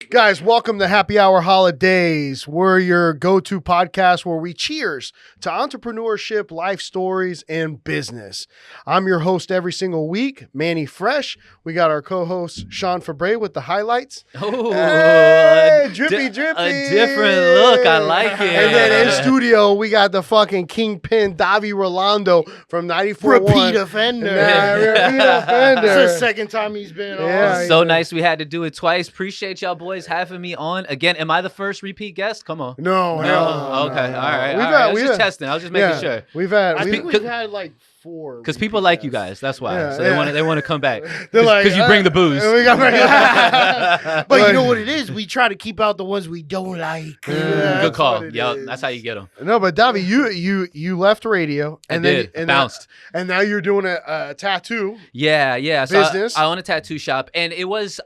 Guys, welcome to Happy Hour Holidaze. We're your go-to podcast where we cheers to entrepreneurship, life stories, and business. I'm your host every single week, Manny Fresh. We got our co-host, Sean Febre, with the highlights. Oh, hey, drippy. A different look. I like it. And then in studio, we got the fucking kingpin, Davy Rolando from 94.1. Repeat offender. Repeat offender. It's the second time he's been on. So nice we had to do it twice. Appreciate y'all boys having me on. Again, am I the first repeat guest? Come on. No. Okay. No. All right. I was just testing. I was just making sure. I think we've had like 4. Because people like you guys. That's why. Yeah, so they want to come back. They're like, because you bring the booze. But you know what it is? We try to keep out the ones we don't like. Good call. Yo, that's how you get them. No, but Davy, you left radio and then bounced. And now you're doing a tattoo. Yeah. Business. So I own a tattoo shop, and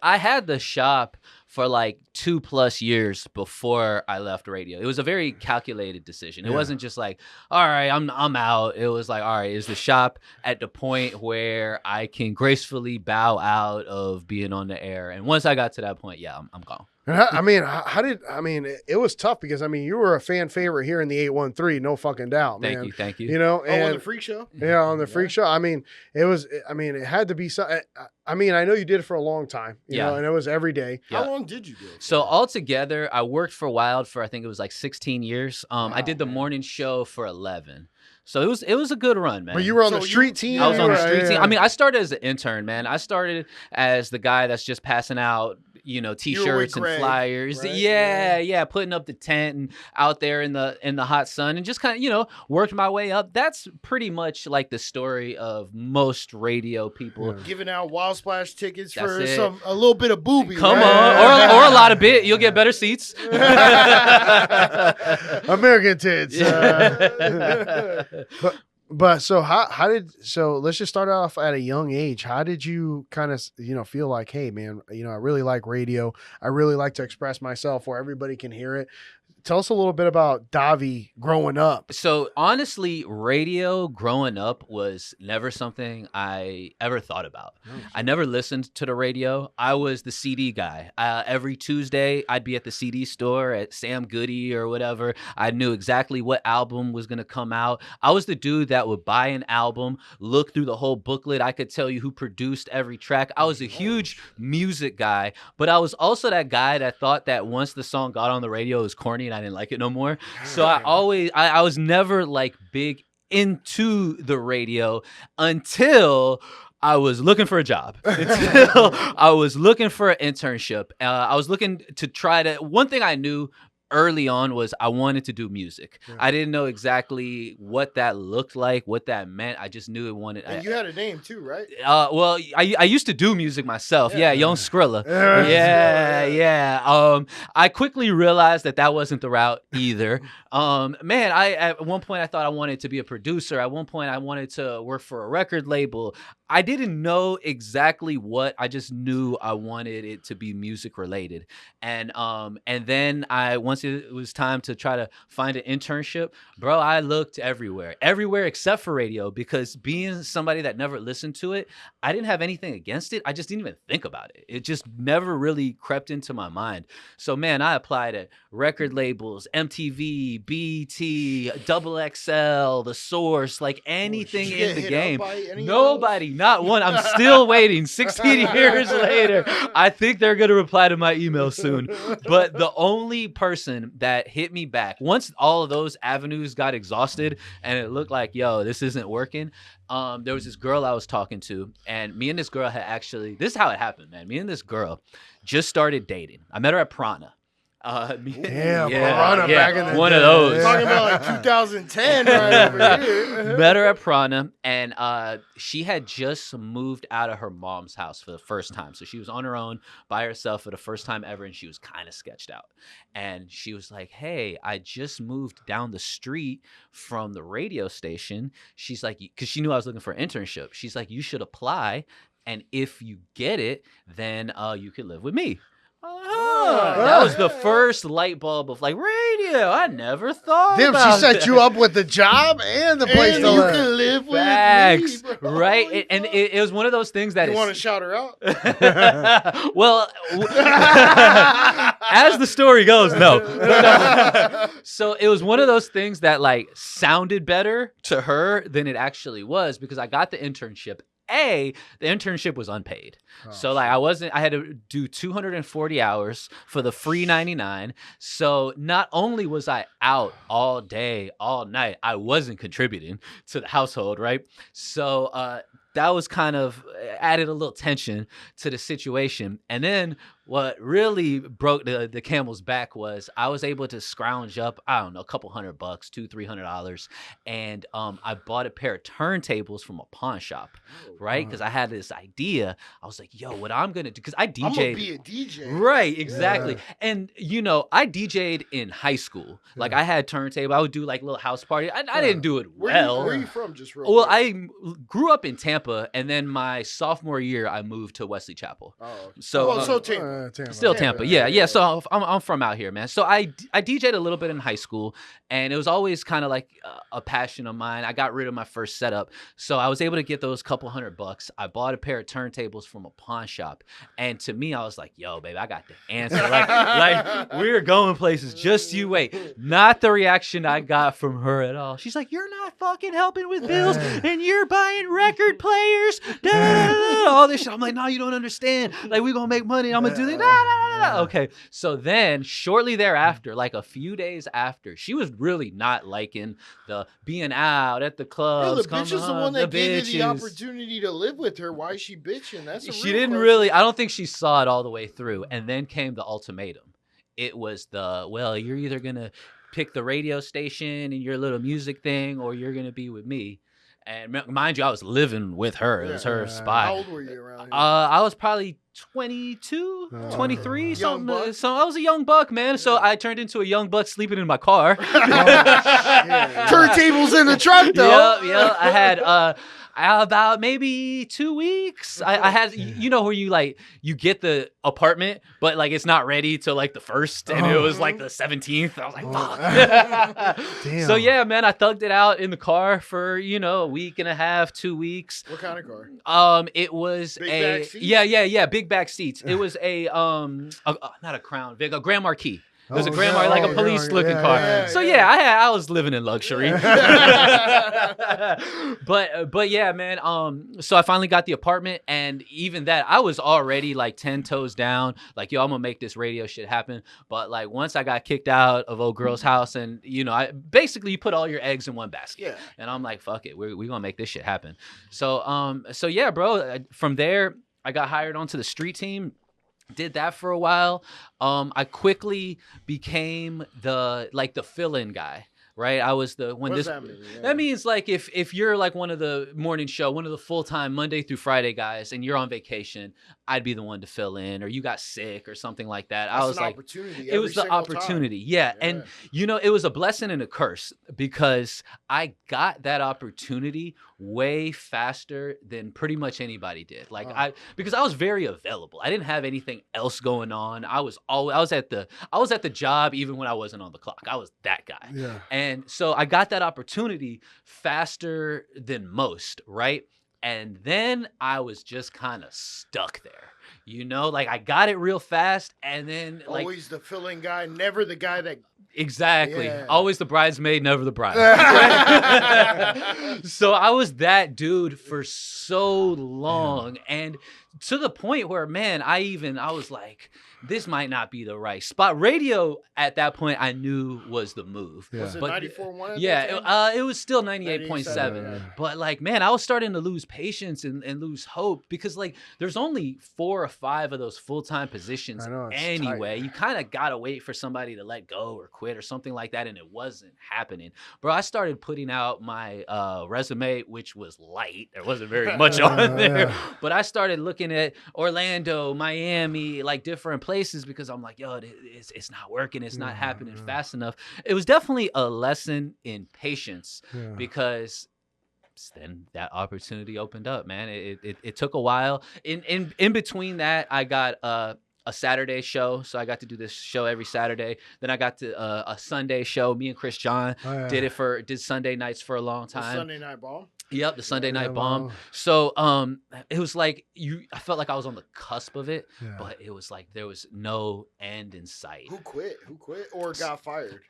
I had the shop for like 2+ years before I left radio. It was a very calculated decision. It wasn't just like, all right, I'm out. It was like, all right, is the shop at the point where I can gracefully bow out of being on the air? And once I got to that point, I'm gone. It was tough because, you were a fan favorite here in the 813, no fucking doubt, man. Thank you. You know, and on the Freak Show? Yeah, on the Freak Show. It had to be something. I know you did it for a long time, you know, and it was every day. How long did you do it? So altogether, I worked for Wild for, I think it was like 16 years. I did the morning show for 11. So it was a good run, man. But you were on the street team? I was on the street team. I started as an intern, man. I started as the guy that's just passing out, T-shirts and flyers. Right? Yeah, putting up the tent and out there in the hot sun and just kind of, worked my way up. That's pretty much like the story of most radio people. Yeah. Giving out Wild Splash tickets That's for it. a little bit of booby. Come right? on, or a lot of bit. You'll get better seats. American tits. But so let's just start off at a young age. How did you kind of, feel like, hey man, I really like radio. I really like to express myself where everybody can hear it. Tell us a little bit about Davy growing up. So honestly, radio growing up was never something I ever thought about. I never listened to the radio. I was the CD guy. Every Tuesday, I'd be at the CD store at Sam Goody or whatever. I knew exactly what album was going to come out. I was the dude that would buy an album, look through the whole booklet. I could tell you who produced every track. I was a huge music guy, but I was also that guy that thought that once the song got on the radio, it was corny and I didn't like it no more. So I was never like big into the radio until I was looking for a job. Until I was looking for an internship. I was looking to try to, one thing I knew early on was I wanted to do music. Yeah. I didn't know exactly what that looked like, what that meant. I just knew it wanted. And you had a name too, right? Well, I used to do music myself. Yeah, Young Skrilla. Yeah. I quickly realized that wasn't the route either. At one point I thought I wanted to be a producer. At one point I wanted to work for a record label. I didn't know exactly what. I just knew I wanted it to be music related. And then once it was time to try to find an internship, bro, I looked everywhere except for radio, because being somebody that never listened to it, I didn't have anything against it. I just didn't even think about it. It just never really crept into my mind. So man, I applied at record labels, MTV, BET, XXL, The Source, like anything in the game. Nobody. Not one. I'm still waiting 16 years later. I think they're going to reply to my email soon. But the only person that hit me back, once all of those avenues got exhausted and it looked like, this isn't working, there was this girl I was talking to, and me and this girl this is how it happened, man. Me and this girl just started dating. I met her at Prana. Prana back in the one day. Of those. Talking about like 2010 right over here. Met her at Prana, and she had just moved out of her mom's house for the first time. So she was on her own by herself for the first time ever, and she was kind of sketched out. And she was like, hey, I just moved down the street from the radio station. She's like, because she knew I was looking for an internship. She's like, you should apply, and if you get it, then you could live with me. That That was the first light bulb of like radio. I never thought Damn, about she set that. you up with the job and the place And to you live. can live with Facts, me, bro. right? It was one of those things that You is- want to shout her out? well, as the story goes, no. So it was one of those things that like sounded better to her than it actually was because I got the internship. The internship was unpaid. So like I had to do 240 hours for the free 99. So not only was I out all day, all night, I wasn't contributing to the household, right? So that was kind of added a little tension to the situation. And then what really broke the camel's back was I was able to scrounge up, I don't know, a couple $100, $200-$300. And I bought a pair of turntables from a pawn shop, right? Because I had this idea. I was like, yo, what I'm going to do, because I DJ'd. I'm going to be a DJ. Right, exactly. Yeah. And, you know, I DJ'd in high school. Like, I had turntable. I would do, like, little house party. I didn't do it well. Where are you from, just real Well, quick? I grew up in Tampa, and then my sophomore year, I moved to Wesley Chapel. Oh, okay. So, so Tampa. Tampa. still Tampa, Tampa, yeah. yeah. So I'm from out here, man. So I DJ'd a little bit in high school, and it was always kind of like a passion of mine. I got rid of my first setup, so I was able to get those couple $100. I bought a pair of turntables from a pawn shop, and to me, I was like, "Yo, baby, I got the answer. like we're going places. Just you wait." Not the reaction I got from her at all. She's like, "You're not fucking helping with bills, and you're buying record players, da, da, da, da, all this shit." I'm like, "No, you don't understand. Like, we're gonna make money. I'm gonna do that." Okay. So then shortly thereafter, like a few days after, she was really not liking the being out at the No, clubs. the bitch is the come one on, that gave you the bitches. opportunity to live with her. Why is she bitching? That's a She real didn't question. really, I don't think she saw it all the way through. And then came the ultimatum. It was well, you're either going to pick the radio station and your little music thing, or you're going to be with me. And mind you, I was living with her. It was her spot. How old were you around here? I was probably 22, 23, Young something. buck? So I was a young buck, man. So I turned into a young buck sleeping in my car. Turntables in the truck, though. Yeah. I had about maybe 2 weeks. I had, you know, where you get the apartment, but like it's not ready till like the 1st, and it was like the 17th. I was like, fuck. Damn. So yeah, man, I thugged it out in the car for, you know, a week and a half, 2 weeks. What kind of car? It was Big a back seats? yeah, big back seats. It was not a Crown Vic, a Grand Marquis. It was a Grand yeah. Marquis, like Oh, a police yeah, looking yeah, car. yeah, So yeah. I was living in luxury. but yeah, man. So I finally got the apartment, and even that, I was already like 10 toes down. Like, yo, I'm gonna make this radio shit happen. But like once I got kicked out of old girl's house, and you know, I basically you put all your eggs in one basket. Yeah. And I'm like, fuck it, we're gonna make this shit happen. So yeah, bro. From there, I got hired onto the street team. Did that for a while. I quickly became the fill-in guy. Right, I was the when What this. does that mean? Yeah. That means like if you're like one of the morning show, one of the full-time Monday through Friday guys, and you're on vacation, I'd be the one to fill in, or you got sick or something like that. I That's was an like, opportunity it was the every single time. opportunity, yeah. And you know, it was a blessing and a curse because I got that opportunity way faster than pretty much anybody did. Like because I was very available. I didn't have anything else going on. I was at the job even when I wasn't on the clock. I was that guy. Yeah. And so I got that opportunity faster than most, right? And then I was just kind of stuck there. You know, like I got it real fast, and then like Always the filling guy, never the guy that. exactly, Yeah. always the bridesmaid, never the bride. So I was that dude for so long, and to the point where, man, I was like, this might not be the right spot. Radio at that point I knew was the move. Yeah. Was it But 94.1? yeah, it was still 98.7. 98.7. But like, man, I was starting to lose patience and lose hope because like there's only 4 or 5 of those full-time positions I know, it's anyway. tight. You kind of got to wait for somebody to let go or quit or something like that, and it wasn't happening. Bro, I started putting out my resume, which was light. There wasn't very much on there. yeah. But I started looking at Orlando, Miami, like different places because I'm like, yo, it's not working. It's not happening fast enough. It was definitely a lesson in patience Yeah. because then that opportunity opened up, man. It took a while. In between that, I got a Saturday show, so I got to do this show every Saturday. Then I got to a Sunday show. Me and Chris John did Sunday nights for a long time. Sunday Night Bomb. Yep, the Sunday Night Bomb. So it was like I felt like I was on the cusp of it, but it was like there was no end in sight. Who quit or got fired?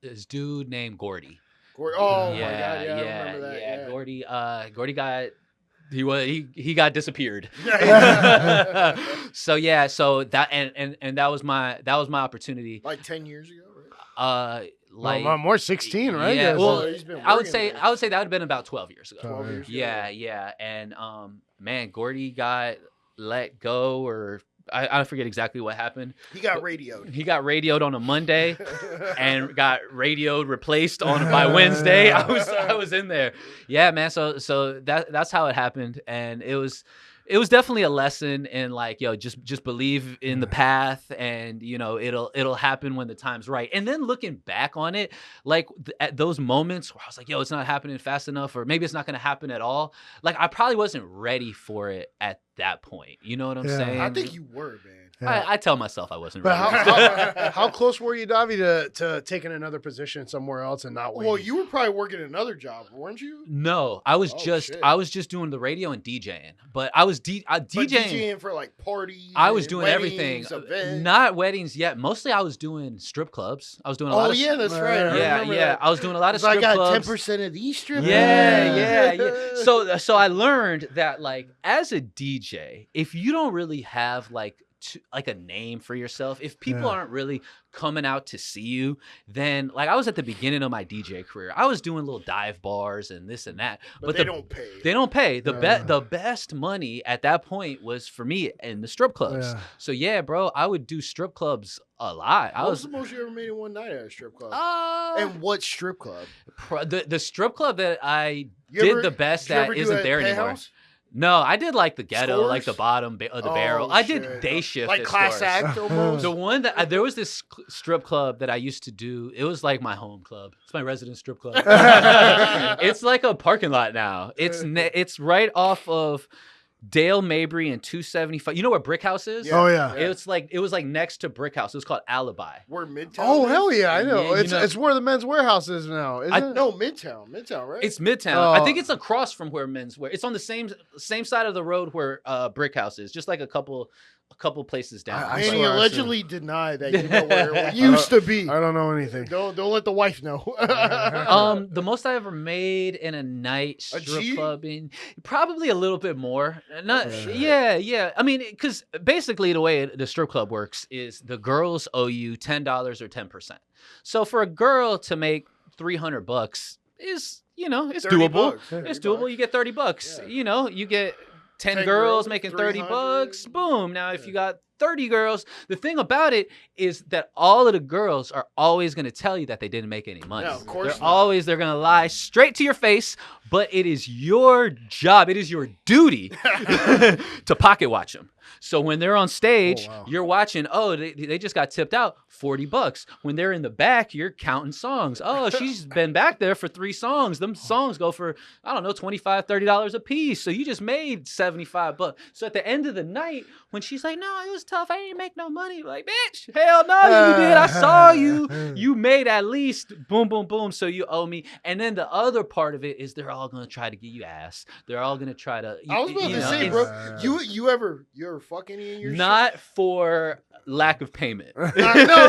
This dude named Gordy. Oh my god, yeah, I remember that. Yeah. Gordy got he got disappeared. So that and that was my opportunity. Like 10 years ago, right? Like more 16, right? Yeah. Well, he's been I would say there. that would have been about 12 years ago. 12 years ago. Yeah. And man, Gordy got let go, or I forget exactly what happened. He got radioed. He got radioed on a Monday and got radioed replaced by Wednesday. I was in there. Yeah, man. So that's how it happened, and it was definitely a lesson in like, just believe in the path, and it'll happen when the time's right. And then looking back on it, like at those moments where I was like, it's not happening fast enough, or maybe it's not going to happen at all. Like I probably wasn't ready for it at that point. You know what I'm saying? I think you were, man. Yeah. I tell myself I wasn't But ready. how close were you, Davy, to taking another position somewhere else and not waiting? Well, you were probably working another job, weren't you? No, I was shit. doing the radio and DJing, but I was DJing. But DJing for like parties. I was and doing weddings, everything. events. Not weddings yet. Mostly I was doing strip clubs. I was doing a lot of that's right. I remember yeah. that. I was doing a lot of So I strip got clubs. 10% of these strip clubs. Yeah. So I learned that like as a DJ, if you don't really have like a name for yourself, if people aren't really coming out to see you, then like I was at the beginning of my DJ career, I was doing little dive bars and this and that, but they don't pay. They don't pay. The best money at that point was for me in the strip clubs. Yeah. So yeah, bro, I would do strip clubs a lot. What was the most you ever made in one night at a strip club? and And what strip club? the strip club that I did the best at isn't there anymore. No, I did like the ghetto, Scores? like the bottom of the barrel. I did shit. day shift, Like at class Scores. act almost. The one that there was this strip club that I used to do. It was like my home club. It's my resident strip club. It's like a parking lot now. It's right off of Dale Mabry and 275. You know where Brick House is? Oh yeah. It was like next to Brick House. It was called Alibi. Where Midtown? Oh is? hell yeah, I know. Yeah, It's where the Men's Warehouse is now. Isn't it? No, Midtown, right? It's Midtown. Oh. I think it's across from where Men's Wear. It's on the same side of the road where Brick House is, just like a couple places down. I And he swear I allegedly denied that you know where it used to be. I don't know anything. Don't let the wife know. The most I ever made in a night A strip G? clubbing, probably a little bit more. Yeah. I mean, because basically the way the strip club works is the girls owe you $10 or 10%. So for a girl to make $300 is, it's 30 doable. bucks, It's 30 doable. bucks. You get $30. Yeah. You get 10 10 girls girls, making 300. $30. Boom. Now, if you got 30 girls, the thing about it is that all of the girls are always going to tell you that they didn't make any money. No, of course They're going to lie straight to your face, but it is your job, it is your duty to pocket watch them. So when they're on stage, you're watching, they just got tipped out $40. When they're in the back, you're counting songs. Oh, she's been back there for 3 songs. Them songs go for, I don't know, $25, $30 a piece. So you just made $75. So at the end of the night, when she's like, no, it was tough, I didn't make no money. Like, bitch, hell no, you did. I saw you. You made at least boom, boom, boom. So you owe me. And then the other part of it is they're all going to try to get you ass. They're all going to try to. I was about to say, bro, you ever fuck any in your not for lack of payment. No.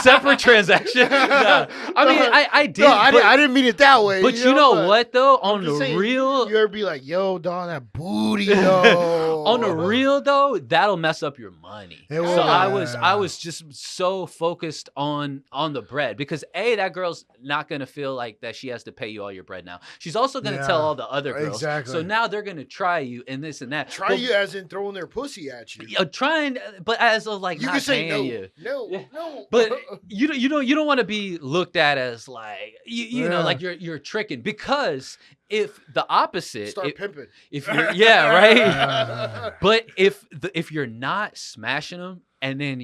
Separate transaction. No. I mean, I did. No, I didn't mean it that way. But you know what, though? On the saying, real. You ever be like, yo, dog, that booty, yo. On the real, though, that'll mess up your money. It So will. I was just so focused on the bread because that girl's not gonna feel like that she has to pay you all your bread now. She's also gonna tell all the other girls. Exactly. So now they're gonna try you and this and that. Try you as in throwing their pussy at you. Trying, but as of like You not can say paying no. you. No. But you don't want to be looked at as like you know like you're tricking, because if the opposite Start pimping. if you're right but if you're not smashing them and then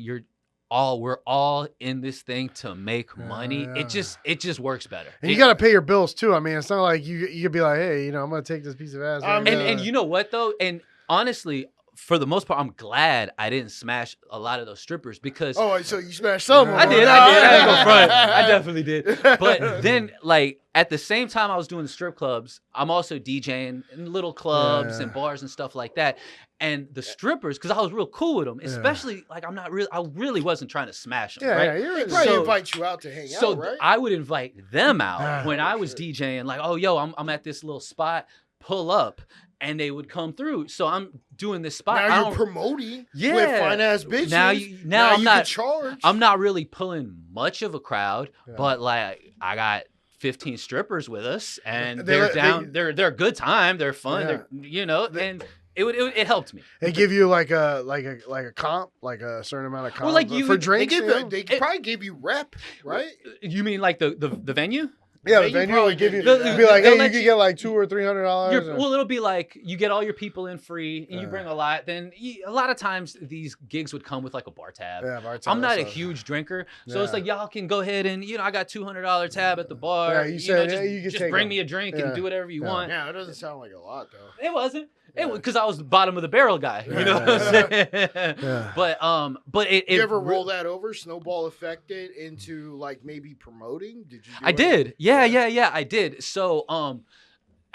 we're all in this thing to make money, it just works better. And you got to pay your bills too. I mean, it's not like you could be like, hey, I'm gonna take this piece of ass. And you know what though, and honestly, for the most part, I'm glad I didn't smash a lot of those strippers because Oh, so you smashed some. I did. I ain't go front. I definitely did. But then, like, at the same time I was doing the strip clubs, I'm also DJing in little clubs and bars and stuff like that. And the strippers, because I was real cool with them, especially like I really wasn't trying to smash them. Right? They probably invite you out to hang out, right? I would invite them out when I was DJing. Like, oh, yo, I'm at this little spot. Pull up. And they would come through. So I'm doing this spot. Now you're promoting with fine ass bitches. Now I'm not charge. I'm not really pulling much of a crowd, but like I got 15 strippers with us, and they're a good time. They're fun. And it helped me. They give you like a comp, like a certain amount of comp. Well, like you for drinks. They probably give you rep, right? You mean like the venue? Yeah, the venue would give you. Be like, hey, you could get like $200 or $300. Well, it'll be like you get all your people in free, and you bring a lot. Then a lot of times these gigs would come with like a bar tab. Yeah, bar tab. I'm not a huge drinker, so it's like y'all can go ahead and I got $200 tab at the bar. Yeah, you said you can just bring me a drink and do whatever you want. Yeah, it doesn't sound like a lot though. It wasn't. Because I was the bottom of the barrel guy, you know what I'm saying? But it you ever roll that over, snowball affected into like maybe promoting? Did you? I did. Yeah, I did. So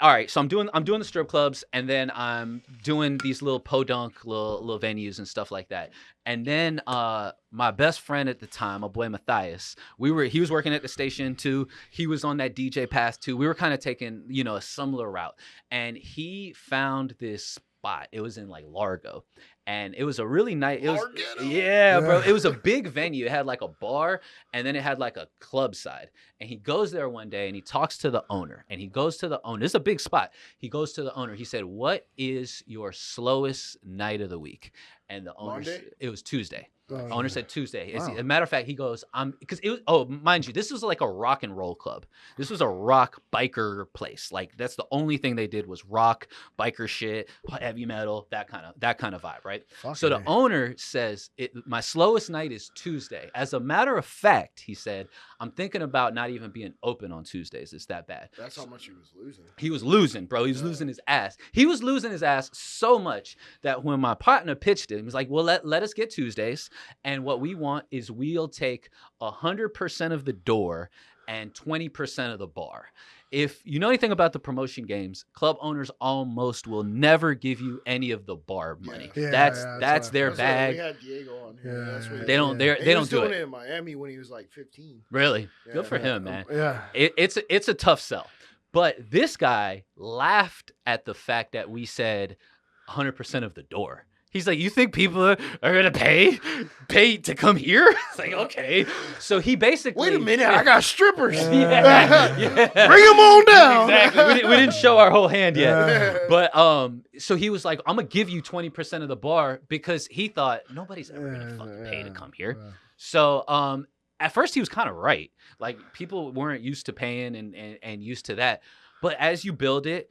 all right, so I'm doing the strip clubs, and then I'm doing these little podunk little venues and stuff like that. And then my best friend at the time, my boy Matthias, he was working at the station too. He was on that DJ path too. We were kind of taking, a similar route. And he found this spot. It was in like Largo. And it was a really nice, bro. It was a big venue. It had like a bar, and then it had like a club side. And he goes there one day and he talks to the owner. And he goes to the owner. It's a big spot. He goes to the owner. He said, "What is your slowest night of the week?" And the owner, it was Tuesday. The owner said Tuesday. Wow. As a matter of fact, he goes, because it was, mind you, this was like a rock and roll club. This was a rock biker place. Like that's the only thing they did was rock, biker shit, heavy metal, that kind of vibe, right? So the owner says, my slowest night is Tuesday. As a matter of fact, he said, I'm thinking about not even being open on Tuesdays. It's that bad. That's how much he was losing. He was losing, bro. He was losing his ass. He was losing his ass so much that when my partner pitched it, he was like, well, let us get Tuesdays. And what we want is we'll take 100% of the door and 20% of the bar. If you know anything about the promotion games, club owners almost will never give you any of the bar money. That's their bag. We had Diego on here. That's what they don't do it. He was doing it in Miami when he was like 15. Really? Good for him, man. Yeah. It's a tough sell. But this guy laughed at the fact that we said 100% of the door. He's like, you think people are going to pay to come here? It's like, okay. So he basically... Wait a minute, I got strippers. Yeah. Bring them on down. Exactly. We didn't show our whole hand yet. But so he was like, I'm going to give you 20% of the bar because he thought nobody's ever going to fucking pay to come here. So at first he was kind of right. Like people weren't used to paying and used to that. But as you build it,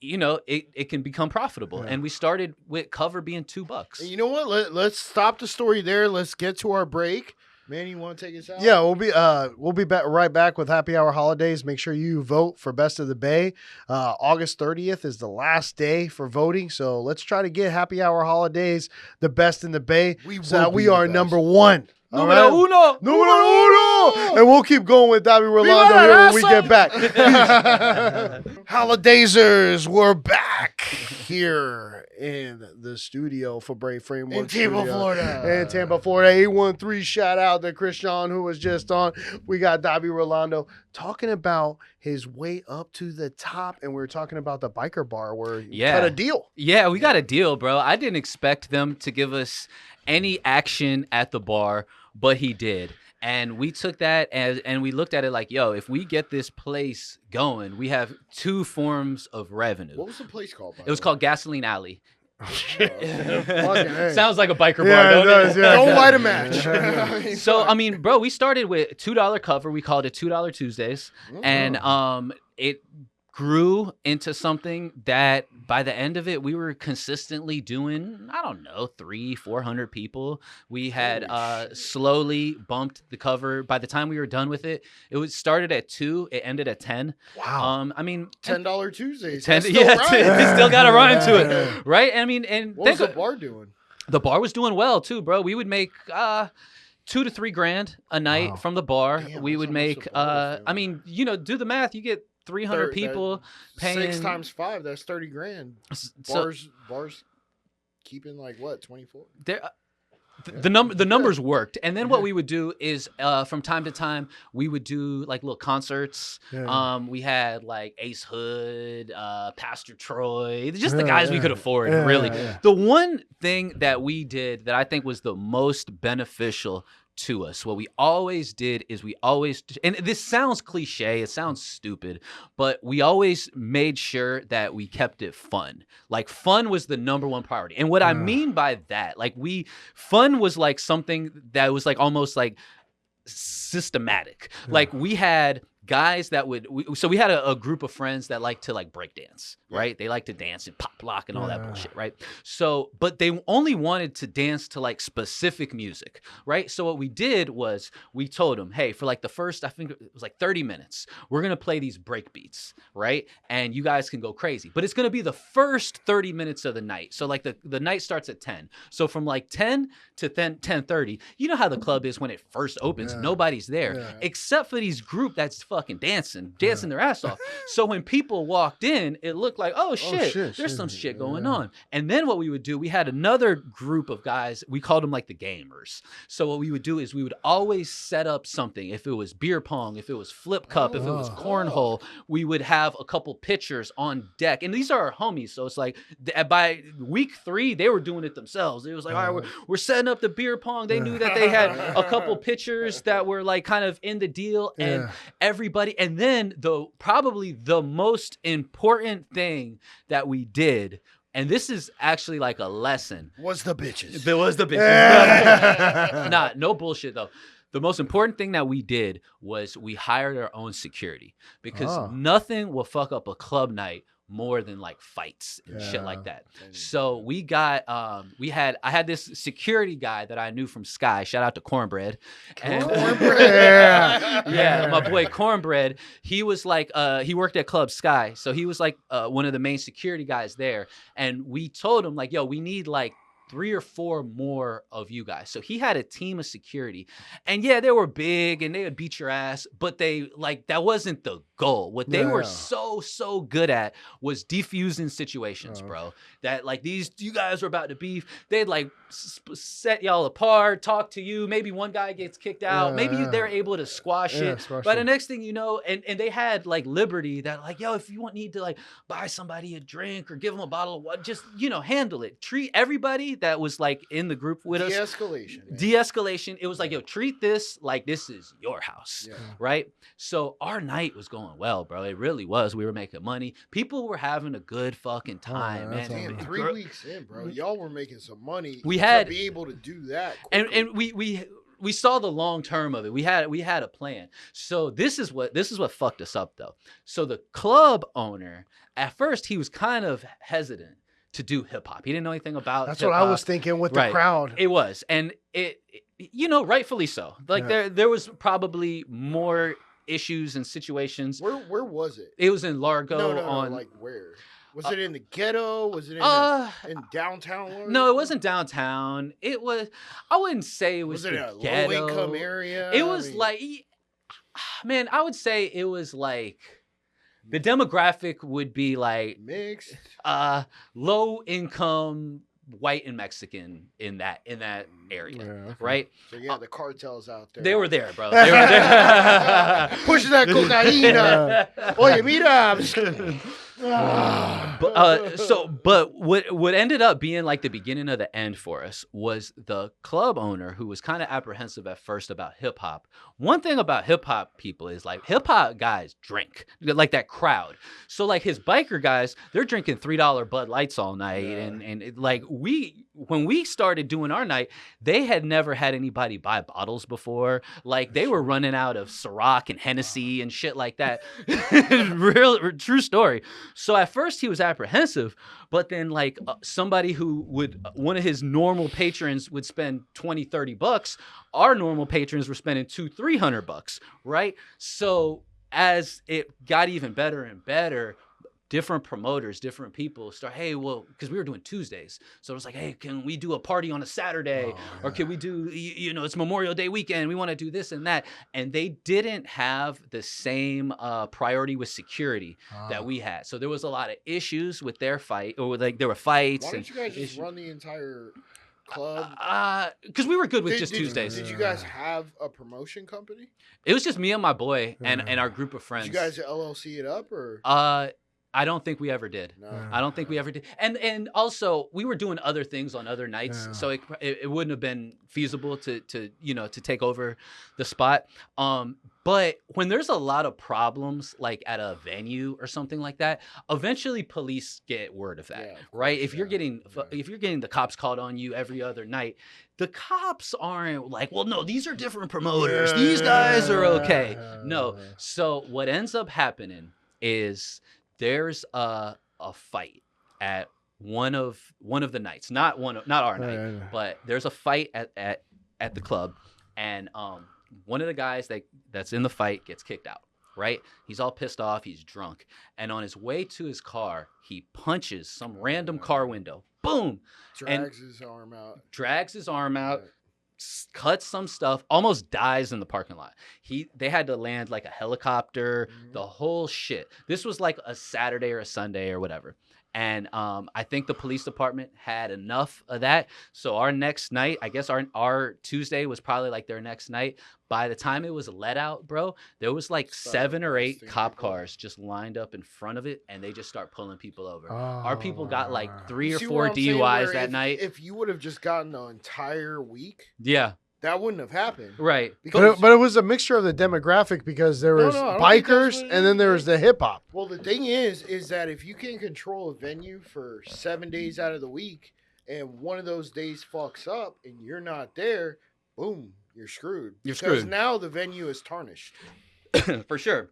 it can become profitable. And we started with cover being $2. And you know what? Let's stop the story there. Let's get to our break. Man, you want to take us out? Yeah, we'll be right back with Happy Hour Holidaze. Make sure you vote for Best of the Bay. August 30th is the last day for voting. So let's try to get Happy Hour Holidaze the best in the Bay. We are number one. Numero uno. And we'll keep going with Davy Rolando here when we get back. Holidazers, we're back here in the studio for Brave Framework in Tampa, Florida. In Tampa, Florida. 813, shout out to Christian who was just on. We got Davy Rolando talking about his way up to the top, and we were talking about the biker bar where you got a deal. Yeah, we got a deal, bro. I didn't expect them to give us any action at the bar, but he did. And we took that and we looked at it like, yo, if we get this place going, we have two forms of revenue. What was the place called? It was called Gasoline Alley. Hey. Sounds like a biker bar, don't it? Don't light a match. So, I mean, bro, we started with $2 cover. We called it $2 Tuesdays. And it grew into something that by the end of it, we were consistently doing, I don't know, 300-400 people. We had slowly bumped the cover. By the time we were done with it, it was started at 2, it ended at 10. Wow. I mean, $10 Tuesdays. 10, That's still right. they still got a rhyme to it, right? I mean, and What was the bar doing? The bar was doing well too, bro. We would make $2,000 to $3,000 a night from the bar. Damn, we would make I mean, you know, do the math. You get 300 people paying 6 times 5. That's $30,000. Bars keeping like what, 24? The numbers worked, and then what we would do is from time to time we would do like little concerts. We had like Ace Hood, Pastor Troy, just the guys we could afford. Really, the one thing that we did that I think was the most beneficial to us, what we always did is and this sounds cliche, it sounds stupid, but we always made sure that we kept it fun. Like fun was the number one priority. And what I mean by that, like fun was like something that was like almost like systematic. Like we had guys that we had a group of friends that like to like break dance, right? They like to dance and pop lock and all that bullshit, right? So, but they only wanted to dance to like specific music, right? So what we did was we told them, hey, for like the first, I think it was like 30 minutes, we're going to play these break beats, right? And you guys can go crazy, but it's going to be the first 30 minutes of the night. So like the night starts at 10. So from like 10 to 10:30, you know how the club is when it first opens, nobody's there except for these group that's fucking dancing their ass off. So when people walked in, it looked like, oh shit, there's some shit going on. And then what we would do, we had another group of guys, we called them like the gamers. So what we would do is we would always set up something. If it was beer pong, if it was flip cup, if it was cornhole, we would have a couple pitchers on deck. And these are our homies. So it's like by week 3, they were doing it themselves. It was like, all right, we're setting up the beer pong. They knew that they had a couple pitchers that were like kind of in the deal, and everybody. And then probably the most important thing that we did, and this is actually like a lesson, was the bitches. There was the bitches. Nah, no bullshit though. The most important thing that we did was we hired our own security, because nothing will fuck up a club night more than like fights and shit like that. So we got I had this security guy that I knew from Sky. Shout out to Cornbread. Yeah, my boy Cornbread. He was like he worked at Club Sky. So he was like one of the main security guys there. And we told him like, yo, we need like 3 or 4 more of you guys. So he had a team of security, and yeah, they were big and they would beat your ass, but they like, that wasn't the goal. What they were so good at was defusing situations, bro. That like you guys were about to beef. They'd like set y'all apart, talk to you. Maybe one guy gets kicked out. Maybe they're able to squash it. But the next thing you know, and they had like liberty that like, yo, if you need to like buy somebody a drink or give them a bottle of water, just, you know, handle it. Treat everybody that was like in the group with us. De-escalation. It was like, yo, treat this like this is your house, right? So our night was going well, bro. It really was. We were making money. People were having a good fucking time, man. Damn, 3 weeks in, bro. Y'all were making some money. We had to be able to do that, and we saw the long term of it. We had a plan. So this is what fucked us up though. So the club owner, at first he was kind of hesitant to do hip hop. He didn't know anything about That's hip-hop. what I was thinking with the crowd. It was. And it you know, rightfully so. Like there was probably more issues and situations. Where was it? It was in Largo. No, like where? Was it in the ghetto? Was it in downtown Largo? No, it wasn't downtown. It was, I wouldn't say it was it the a ghetto. low income area? It was like, man, I would say it was like, the demographic would be like mixed, low income, white and Mexican in that area, right? So yeah, the cartels out there. They were there, bro. They were there. Pushing that cocaína. Oye, mira. But what ended up being like the beginning of the end for us was the club owner who was kind of apprehensive at first about hip hop. One thing about hip hop people is like hip hop guys drink, like that crowd. So like his biker guys, they're drinking $3 Bud Lights all night, when we started doing our night, they had never had anybody buy bottles before. Like they were running out of Ciroc and Hennessy and shit like that. True story. So at first he was apprehensive, but then like somebody who one of his normal patrons would spend $20-$30. Our normal patrons were spending $200-$300, right? So as it got even better and better, different promoters, different people start, hey, well, because we were doing Tuesdays. So it was like, hey, can we do a party on a Saturday? Or can we do, it's Memorial Day weekend. We want to do this and that. And they didn't have the same priority with security that we had. So there was a lot of issues with their fight, or like there were fights. Why don't you guys just run the entire club? Because we were good with Tuesdays. Did you guys have a promotion company? It was just me and my boy and our group of friends. Did you guys LLC it up or? I don't think we ever did. No. I don't think we ever did. And also we were doing other things on other nights, so it wouldn't have been feasible to take over the spot. But when there's a lot of problems like at a venue or something like that, eventually police get word of that, right? If you're getting the cops called on you every other night, the cops aren't like, well, no, these are different promoters. These guys are okay. No. So what ends up happening is there's a fight at one of the nights, not our night, but there's a fight at the club, and one of the guys that's in the fight gets kicked out. Right? He's all pissed off. He's drunk, and on his way to his car, he punches some random car window. Boom! Drags his arm out. Cuts some stuff, almost dies in the parking lot. They had to land like a helicopter, the whole shit. This was like a Saturday or a Sunday or whatever. And I think the police department had enough of that. So our next night, I guess our Tuesday was probably like their next night. By the time it was let out, bro, there was like 7 or 8 cop cars just lined up in front of it, and they just start pulling people over. Our people got like 3 or 4 DUIs that night. If you would have just gotten the entire week, yeah, that wouldn't have happened. Right. But it was a mixture of the demographic, because there was bikers and then there was the hip hop. Well, the thing is that if you can control a venue for 7 days out of the week, and one of those days fucks up and you're not there, boom, you're screwed. Because now the venue is tarnished. For sure.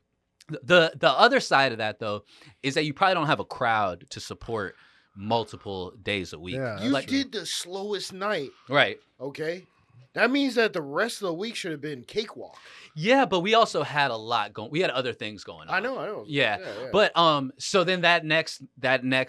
The other side of that, though, is that you probably don't have a crowd to support multiple days a week. Yeah, you did the slowest night. Right. Okay. That means that the rest of the week should have been cakewalk. Yeah, but we also had a lot going. We had other things going on. I know. Yeah. But so then that next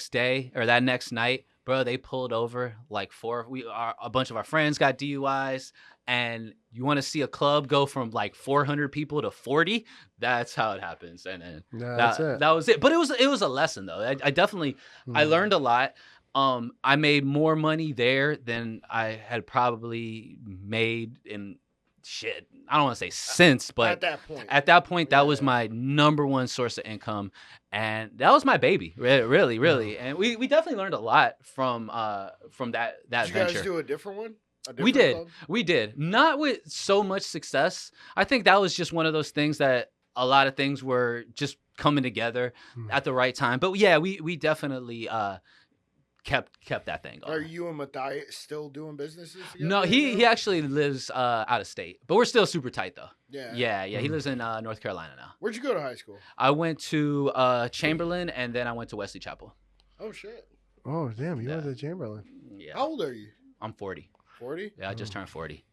day or that next night, bro, they pulled over like a bunch of our friends got DUIs, and you want to see a club go from like 400 people to 40? That's how it happens. And then that was it. But it was a lesson though. I definitely I learned a lot. I made more money there than I had probably made in shit. I don't want to say since, but at that point, that was my number one source of income, and that was my baby, really. And we definitely learned a lot from that Did you venture. guys do a different one? We did. Not with so much success. I think that was just one of those things that a lot of things were just coming together at the right time. But yeah, we definitely kept that thing going. Are you and Matthias still doing businesses together? No, he actually lives out of state, but we're still super tight though. Yeah. He lives in North Carolina now. Where'd you go to high school? I went to Chamberlain, and then I went to Wesley Chapel. Oh shit. Oh damn, you went to Chamberlain. Yeah. How old are you? I'm 40. 40? Yeah, I just turned 40.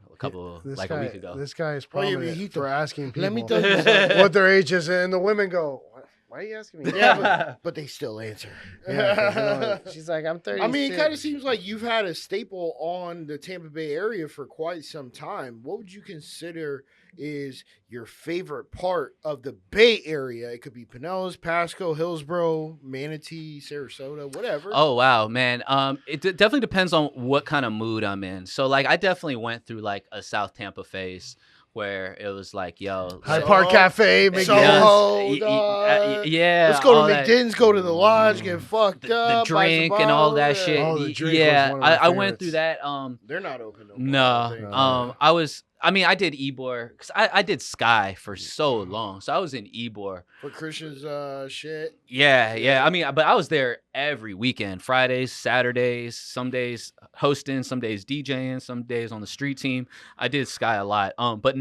A week ago. This guy is prominent for asking people Let me tell you something. what their age is, and the women go, why are you asking me? Yeah, but they still answer. Yeah, she's like, I'm 30. I mean, it kind of seems like you've had a staple on the Tampa Bay area for quite some time. What would you consider is your favorite part of the Bay Area? It could be Pinellas, Pasco, Hillsborough, Manatee, Sarasota, whatever. Oh, wow, man. It definitely depends on what kind of mood I'm in. So, like, I definitely went through, like, a South Tampa phase where it was like, yo, Hyde like- Park Cafe, So- McDonald's. yeah, Let's go all to that- McDonald's, go to the lodge, get fucked the up, buy some drink and all that bottles, shit. Oh, the drink was yeah, one of my I went through favorites. that. They're not open no more. I No, don't think. I did Ybor because I did Sky for so long, so I was in Ybor. For Christian's shit. Yeah. I mean, but I was there every weekend, Fridays, Saturdays, some days hosting, some days DJing, some days on the street team. I did Sky a lot. But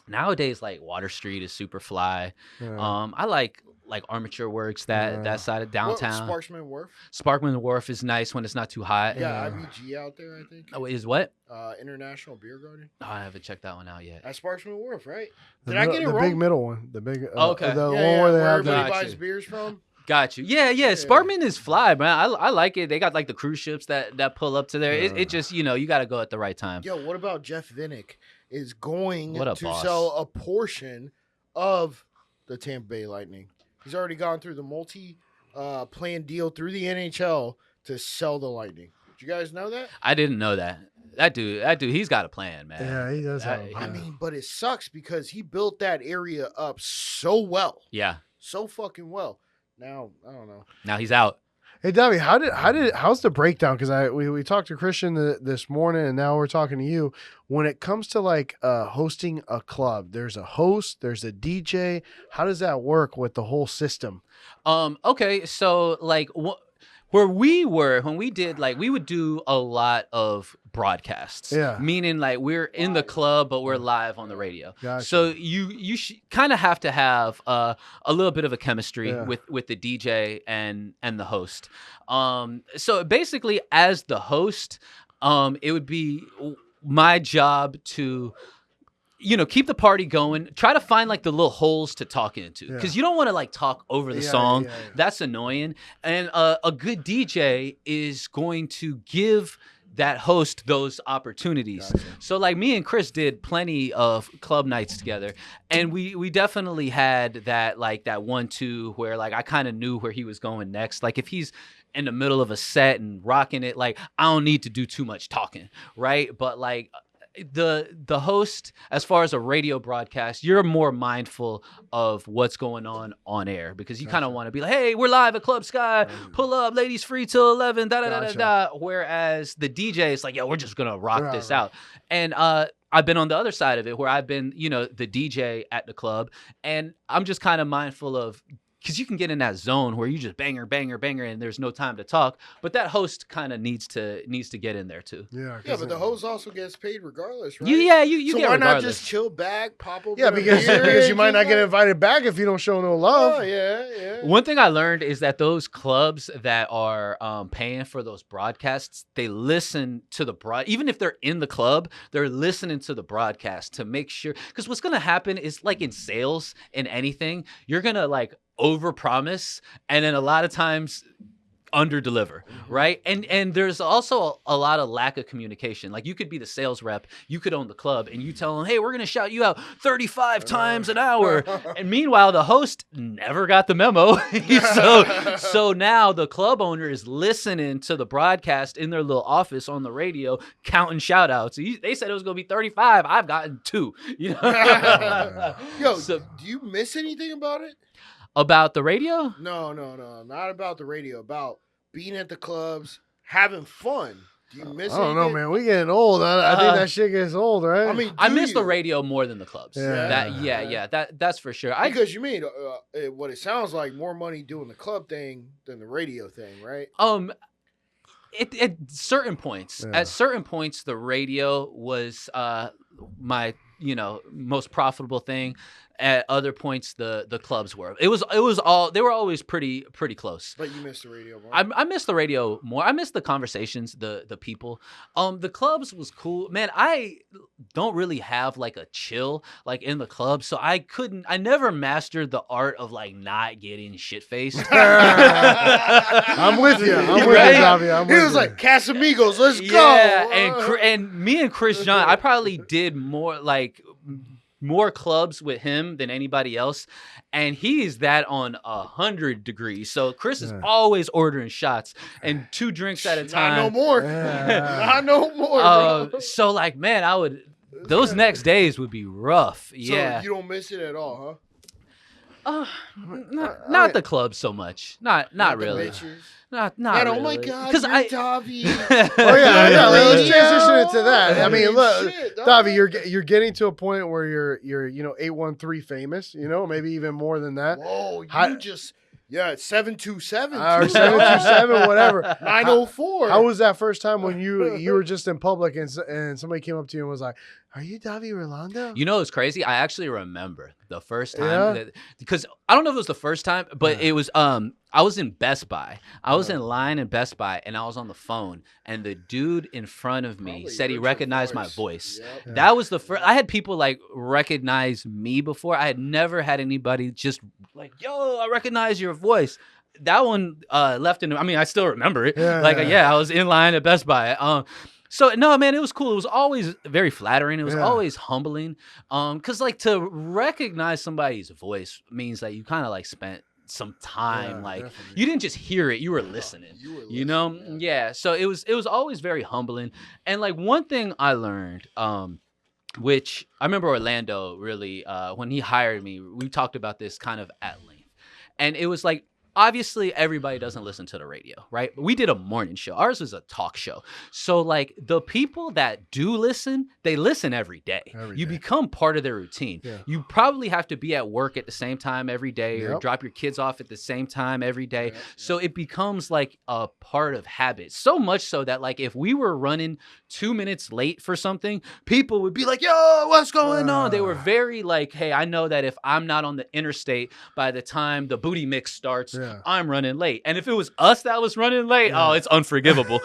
nowadays, like Water Street is super fly. Yeah. I like Armature Works that side of downtown. Sparksman Wharf. Sparkman Wharf is nice when it's not too hot. Yeah, IBG out there, I think. Oh, is what? International Beer Garden. Oh, I haven't checked that one out yet. At Sparksman Wharf, right? The Did I get it the wrong? big middle one. The big. Okay. The Yeah, one where they where have everybody the. Got buys you. beers from. Got you. Yeah. Sparkman is fly, man. I like it. They got like the cruise ships that pull up to there. It just, you got to go at the right time. Yo, what about Jeff Vinnick is going What a to boss. sell a portion of the Tampa Bay Lightning? He's already gone through the multi-plan deal through the NHL to sell the Lightning. Did you guys know that? I didn't know that. That dude, he's got a plan, man. Yeah, he does have. I mean, but it sucks because he built that area up so well, Yeah. so fucking well. Now, I don't know. Now he's out. Hey, Davy, how's the breakdown? Because we talked to Christian this morning, and now we're talking to you. When it comes to like hosting a club, there's a host, there's a DJ. How does that work with the whole system? Okay, so like where we were when we did like we would do a lot of broadcasts. Yeah. Meaning like we're in the club but we're live on the radio. Gotcha. So you kind of have to have a little bit of a chemistry Yeah. with the DJ and the host. So basically as the host, it would be my job to keep the party going. Try to find like the little holes to talk into because you don't want to like talk over the song. Yeah. That's annoying. And a good DJ is going to give that host those opportunities. Gotcha. So like me and Chris did plenty of club nights together, and we definitely had that 1-2 where like I kind of knew where he was going next. Like if he's in the middle of a set and rocking it, like I don't need to do too much talking, right? But like the host, as far as a radio broadcast, you're more mindful of what's going on air because you kind of want to be like, hey, we're live at Club Sky, pull up, ladies free till 11, da da da da da. Whereas the DJ is like, yo, we're just gonna rock this out. And I've been on the other side of it where I've been, the DJ at the club, and I'm just kind of mindful of. Because you can get in that zone where you just banger, and there's no time to talk. But that host kind of needs to get in there too. Yeah, Yeah, but the host also gets paid regardless, right? You so get why not regardless. just chill back, pop over? Yeah, a because beer, you might just not get like- invited back if you don't show no love. Oh, yeah. One thing I learned is that those clubs that are paying for those broadcasts, they listen to the even if they're in the club, they're listening to the broadcast to make sure. Because what's gonna happen is like in sales, in anything, you're gonna like overpromise and then a lot of times underdeliver, right? And there's also a lot of lack of communication. Like you could be the sales rep, you could own the club, and you tell them, hey, we're gonna shout you out 35 times an hour. And meanwhile, the host never got the memo. so now the club owner is listening to the broadcast in their little office on the radio, counting shout outs. They said it was gonna be 35. I've gotten 2. Yo, So- do you miss anything about it? About the radio? No, not about the radio. About being at the clubs, having fun. Do you miss? I don't know, anything? man. We getting old. I think that shit gets old, right? I mean, I do miss the you? radio more than the clubs. Yeah. That's for sure. Because you mean what it sounds like more money doing the club thing than the radio thing, right? At certain points, the radio was my most profitable thing. At other points, the clubs were. It was all. They were always pretty close. But you miss the radio more. I miss the radio more. I miss the conversations, the people. The clubs was cool, man. I don't really have like a chill like in the club, so I never mastered the art of like not getting shit faced. I'm with you. I'm with you, Davy. I'm He with was you. like Casamigos, let's go. Yeah, and me and Chris John, I probably did more clubs with him than anybody else, and he's that on 100 degrees. So Chris is always ordering shots and 2 drinks at a time. Not no more. Yeah. Not no more. Bro. So like, man, I would those next days would be rough. Yeah. So you don't miss it at all, huh? Not the club so much. Not the really. bitches? Not Man, really. oh my God, Because you're Davy. Oh yeah, let's Radio. transition into that. I mean, look, shit, dog. Davy, you're getting to a point where you're 813 famous. Maybe even more than that. Whoa, How- you just 727 Or 727, whatever. 904. How was that first time when you were just in public and somebody came up to you and was like, "Are you Davy Rolando?" It's crazy. I actually remember the first Yeah? time because I don't know if it was the first time, but it was I was in Best Buy. I was in line in Best Buy and I was on the phone and the dude in front of me Probably said he heard your recognized my voice. voice. Yep. That was the first. I had people like recognize me before. I had never had anybody just like, "Yo, I recognize your voice." That one left in. I mean, I still remember it. Yeah. I was in line at Best Buy. So no, man, it was cool. It was always very flattering. It was always humbling. Cause like to recognize somebody's voice means that you kind of like spent some time. Like definitely. you didn't just hear it, you were listening. You know? Yeah. So it was always very humbling. And like one thing I learned, which I remember Orlando really, when he hired me, we talked about this kind of at length. And it was like, obviously everybody doesn't listen to the radio, right? We did a morning show. Ours was a talk show. So like the people that do listen, they listen every day. You become part of their routine. Yeah. You probably have to be at work at the same time every day or Yep. drop your kids off at the same time every day. Yep. So it becomes like a part of habit. So much so that like if we were running 2 minutes late for something, people would be like, "Yo, what's going on?" They were very like, "Hey, I know that if I'm not on the interstate by the time the booty mix starts, I'm running late." And if it was us that was running late, oh, it's unforgivable.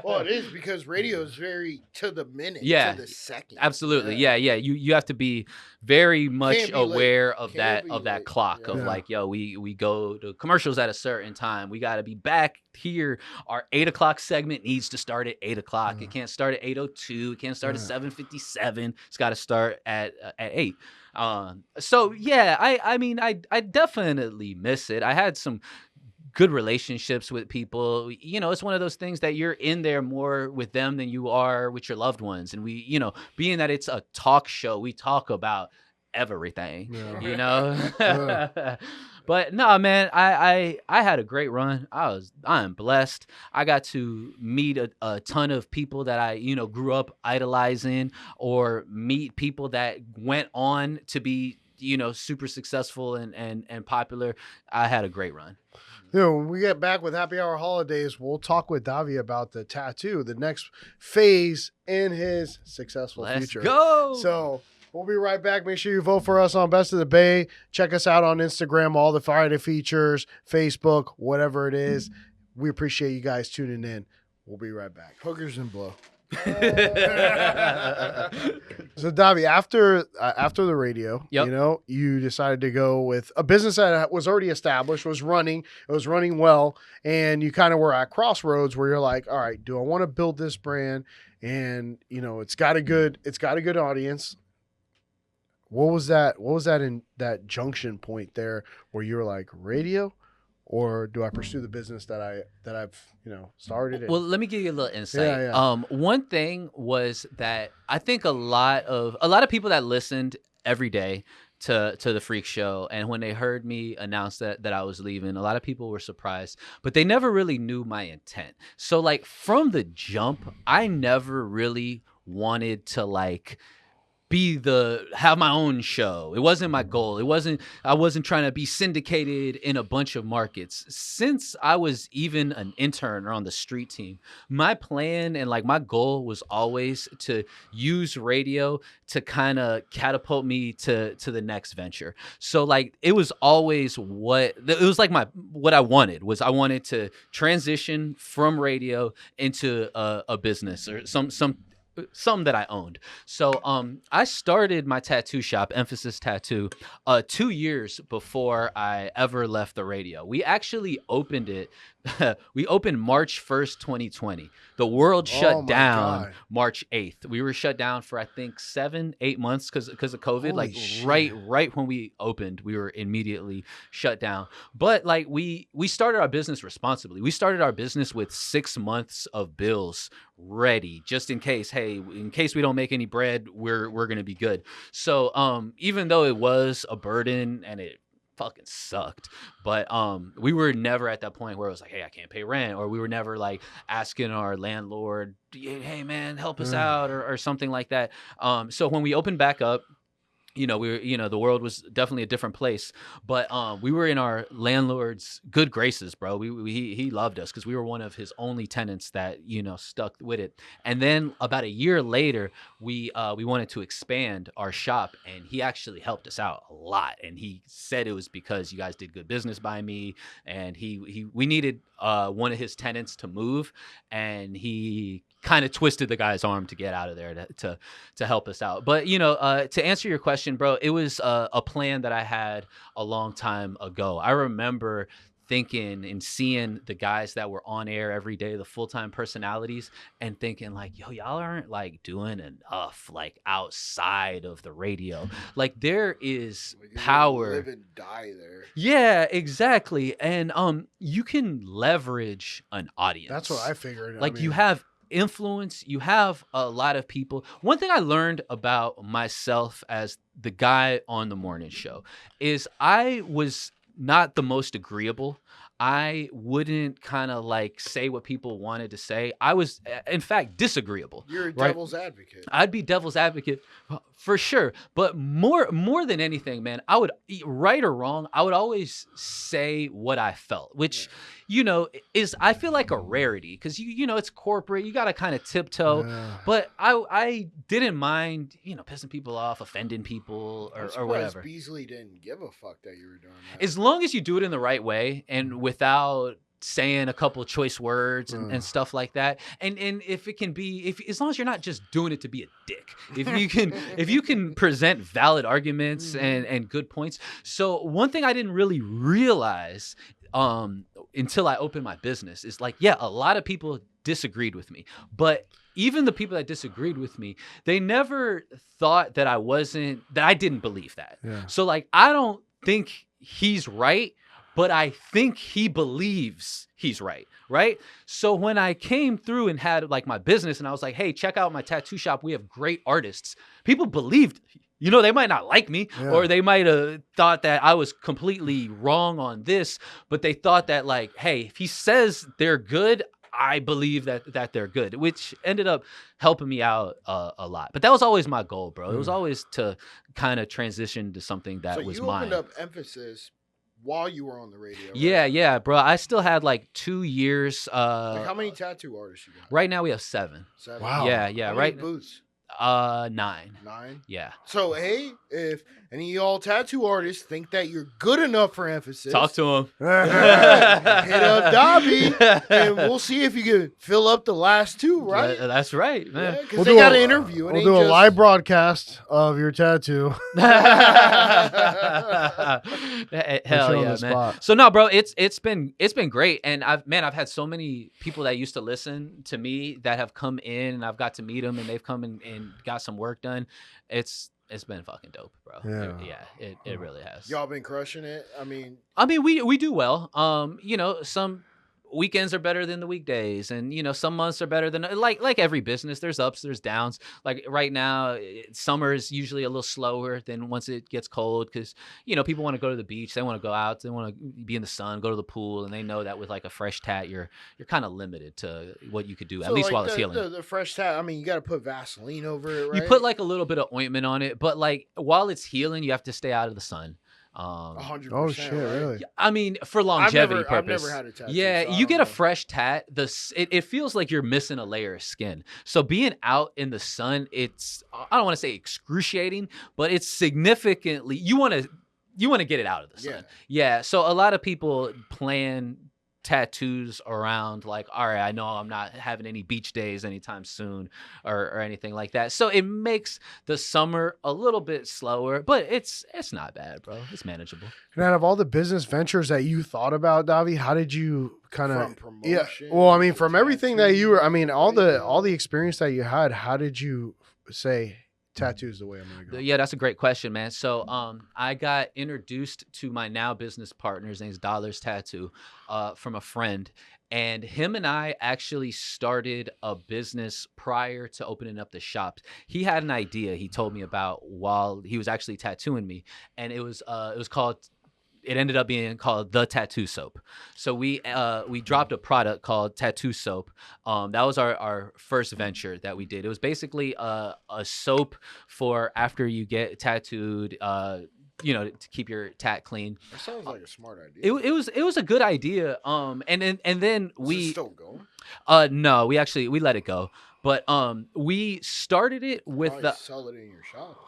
Well, it is because radio is very to the minute, Yeah. to the second. Absolutely. Yeah. You have to be very much Can't be late. aware of Can't be that late. clock Yeah. of like, yo, we go to commercials at a certain time. We got to be back here. Our 8:00 segment needs to start at 8:00. It can't start at 8:02. It can't start at 7:57. It's got to start at 8. So yeah, I mean, I definitely miss it. I had some good relationships with people. It's one of those things that you're in there more with them than you are with your loved ones. And we, being that it's a talk show, we talk about everything, But no, man, I had a great run. I am blessed. I got to meet a ton of people that I, grew up idolizing, or meet people that went on to be, super successful and popular. I had a great run. When we get back with Happy Hour Holidaze, we'll talk with Davy about the tattoo, the next phase in his successful future. Let's go. So we'll be right back. Make sure you vote for us on Best of the Bay. Check us out on Instagram, all the Friday features, Facebook, whatever it is. We appreciate you guys tuning in. We'll be right back. Hookers and blow. So Davy, after the radio, you decided to go with a business that was already established, was running well, and you kind of were at crossroads where you're like, all right, do I want to build this brand? And it's got a good audience. What was that in that junction point there where you were like, radio, or do I pursue the business that I've started? Well, let me give you a little insight. Yeah. One thing was that I think a lot of people that listened every day to the Freak Show, and when they heard me announce that I was leaving, a lot of people were surprised, but they never really knew my intent. So like from the jump, I never really wanted to like have my own show. It wasn't my goal. I wasn't trying to be syndicated in a bunch of markets. Since I was even an intern or on the street team, my plan and like my goal was always to use radio to kind of catapult me to the next venture. So like it was always what I wanted was I wanted to transition from radio into a business or some that I owned. So I started my tattoo shop, Emphasis Tattoo, 2 years before I ever left the radio. We actually opened it we opened March 1st, 2020. The world Oh shut my down God. March 8th. We were shut down for, I think, 7-8 months because of COVID. Holy Like shit. right when we opened, we were immediately shut down. But like we started our business responsibly. We started our business with 6 months of bills ready, just in case. Hey, in case we don't make any bread, we're gonna be good. So even though it was a burden and it fucking sucked, but we were never at that point where it was like, hey, I can't pay rent, or we were never like asking our landlord, hey man, help us out, or something like that. So when we opened back up, the world was definitely a different place, but we were in our landlord's good graces, bro. He loved us because we were one of his only tenants that stuck with it. And then about a year later, we wanted to expand our shop, and he actually helped us out a lot. And he said it was because you guys did good business by me, and we needed one of his tenants to move, and he kind of twisted the guy's arm to get out of there to help us out. But to answer your question, bro, it was a plan that I had a long time ago. I remember thinking and seeing the guys that were on air every day, the full-time personalities, and thinking like, yo, y'all aren't like doing enough like outside of the radio. Like there is power. Live and die there. Yeah, exactly. And you can leverage an audience. That's what I figured. Like you have influence, you have a lot of people. One thing I learned about myself as the guy on the morning show is I was not the most agreeable. I wouldn't kind of like say what people wanted to say. I was, in fact, disagreeable. You're a right? devil's advocate. I'd be devil's advocate for sure. But more than anything, man, I would, right or wrong, I would always say what I felt, which, is, I feel like a rarity because, it's corporate. You got to kind of tiptoe. Yeah. But I didn't mind, pissing people off, offending people or whatever. Beasley didn't give a fuck that you were doing that. As long as you do it in the right way and without saying a couple of choice words and stuff like that, and if it can be, as long as you're not just doing it to be a dick, if you can present valid arguments and good points. So one thing I didn't really realize until I opened my business is like, yeah, a lot of people disagreed with me, but even the people that disagreed with me, they never thought that I didn't believe that. Yeah. So like, I don't think he's right, but I think he believes he's right. Right. So when I came through and had like my business and I was like, hey, check out my tattoo shop. We have great artists. People believed, they might not like me or they might have thought that I was completely wrong on this, but they thought that like, hey, if he says they're good, I believe that they're good, which ended up helping me out a lot. But that was always my goal, bro. It was always to kind of transition to something that was mine. So you opened up Emphasis while you were on the radio, right? Yeah, bro. I still had like 2 years. Like how many tattoo artists you got? Right now we have 7. 7. Wow. Yeah. How many Right. booths? 9. 9. Yeah. So hey, if any of y'all tattoo artists think that you're good enough for Emphasis, Talk to him. hit up Davy, and we'll see if you can fill up the last 2. Right? That's right, man. Because they got an interview. We'll do a live broadcast of your tattoo. Hell you on yeah, the man. spot. So no, bro, it's been great, and I've had so many people that used to listen to me that have come in, and I've got to meet them, and they've come and got some work done. It's been fucking dope, bro. It really has. Y'all been crushing it. I mean, we do well. Some weekends are better than the weekdays, and some months are better than like every business. There's ups, there's downs. Like right now, summer is usually a little slower than once it gets cold because people want to go to the beach, they want to go out, they want to be in the sun, go to the pool, and they know that with like a fresh tat, you're kind of limited to what you could do, at least while it's healing. The fresh tat, I mean, you got to put Vaseline over it, right? You put like a little bit of ointment on it, but like while it's healing, you have to stay out of the sun. 100%. Oh shit! right? Really? I mean, for longevity I've purpose. never had a tattoo. Yeah, so I you don't get know. a fresh tat. It feels like you're missing a layer of skin. So being out in the sun, it's, I don't want to say excruciating, but it's significantly, you want to get it out of the sun. Yeah. So a lot of people plan tattoos around like, all right, I know I'm not having any beach days anytime soon or anything like that. So it makes the summer a little bit slower, but it's not bad, bro. It's manageable. And out of all the business ventures that you thought about, Davi, how did you kind From of promotion Well, I mean, to from everything that you were, I mean, all tattoo, the experience that you had, how did you say tattoos the way I'm gonna go? Yeah, that's a great question, man. So I got introduced to my now business partner, his name's Dollars Tattoo, from a friend. And him and I actually started a business prior to opening up the shops. He had an idea he told me about while he was actually tattooing me. And it was called, it ended up being called the Tattoo Soap. So we dropped a product called Tattoo Soap. That was our first venture that we did. It was basically a soap for after you get tattooed, to keep your tat clean. That sounds like a smart idea. It was a good idea. And then we Is it still going? no, we let it go. But we started it with Probably the sell it in your shop.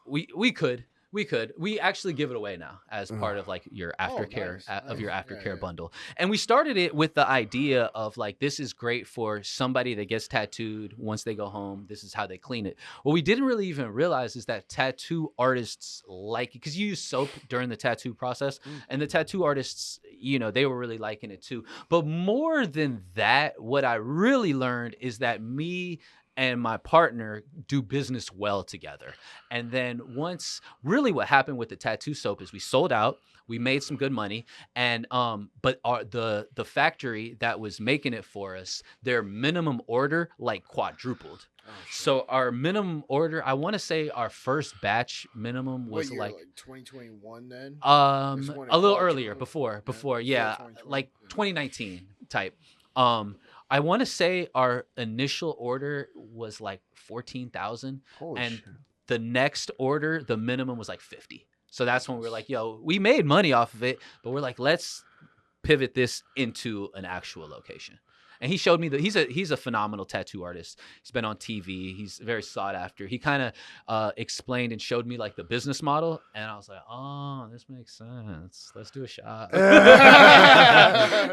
we actually give it away now as part of like your aftercare nice, your nice. aftercare Yeah. bundle. And we started it with the idea of like, this is great for somebody that gets tattooed. Once they go home, this is how they clean it. What we didn't really even realize is that tattoo artists like it, because you use soap during the tattoo process, and the tattoo artists, they were really liking it too. But more than that, what I really learned is that me and my partner do business well together. And then once, really what happened with the tattoo soap is we sold out, we made some good money, and but the factory that was making it for us, their minimum order like quadrupled. Oh, shit. So our minimum order, I want to say our first batch minimum was What year, like 2021 then? a This one in little college, earlier, right? before, Yeah, yeah, 2020. like Yeah. 2019 type. I want to say our initial order was like 14,000, Holy and shit. the next order, the minimum was like 50. So that's when we were like, yo, we made money off of it, but we're like, let's pivot this into an actual location. And he showed me that he's a phenomenal tattoo artist. He's been on TV. He's very sought after. He kind of explained and showed me like the business model, and I was like, oh, this makes sense. Let's do a shot.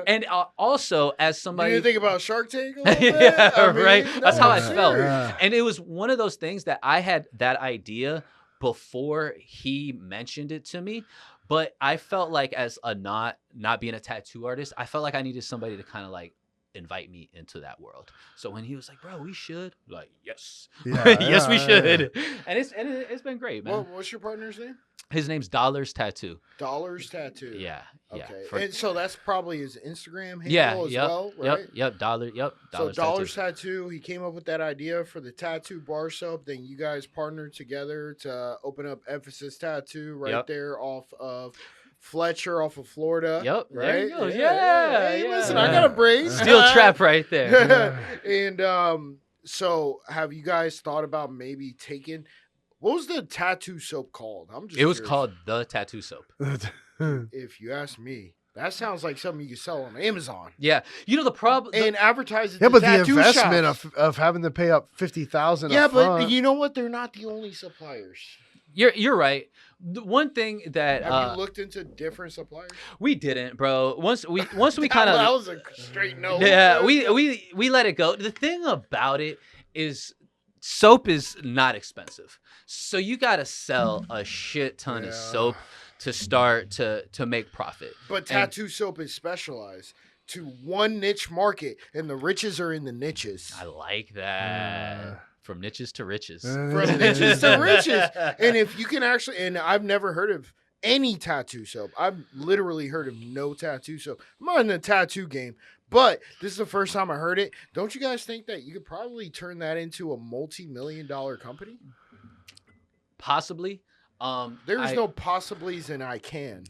And also, as somebody, You didn't think about Shark Tank a little bit? yeah, I mean, right. That's no, how I serious. felt. Yeah. And it was one of those things that I had that idea before he mentioned it to me. But I felt like as a not being a tattoo artist, I felt like I needed somebody to kind of like invite me into that world. So when he was like, bro, we should, like, yes. Yes, we should. And it's been great, man. What's your partner's name? His name's Dollars Tattoo. Dollars Tattoo. Yeah. Okay. For- And so that's probably his Instagram handle yeah, as yep, well, right? Yep. Dollars So Dollars Tattoo, he came up with that idea for the tattoo bar soap. Then you guys partnered together to open up Emphasis Tattoo right Yep. there off of Fletcher, off of Florida. Yep, Right? there you go. Hey, Yeah. listen, I got a brace. Steel trap right there. And so have you guys thought about maybe taking, what was the tattoo soap called? I'm just It was curious. called the Tattoo Soap. If you ask me, that sounds like something you could sell on Amazon Yeah. The problem. and advertise it. Yeah, to but the tattoo investment shops. of having to pay up 50,000. Yeah, up but front. you know what? They're not the only suppliers. You're right. The one thing that Have you looked into different suppliers? we didn't, bro. Once we kind That of was a straight no. yeah, we let it go. The thing about it is soap is not expensive. So you got to sell a shit ton of soap to start to make profit. But tattoo soap is specialized to one niche market, and the riches are in the niches. I like that. From niches to riches. From niches to riches. And if you can actually, and I've never heard of any tattoo soap. I've literally heard of no tattoo soap. I'm not in the tattoo game, but this is the first time I heard it. Don't you guys think that you could probably turn that into a multi-million-dollar company? Possibly. There's no possiblies, and I can.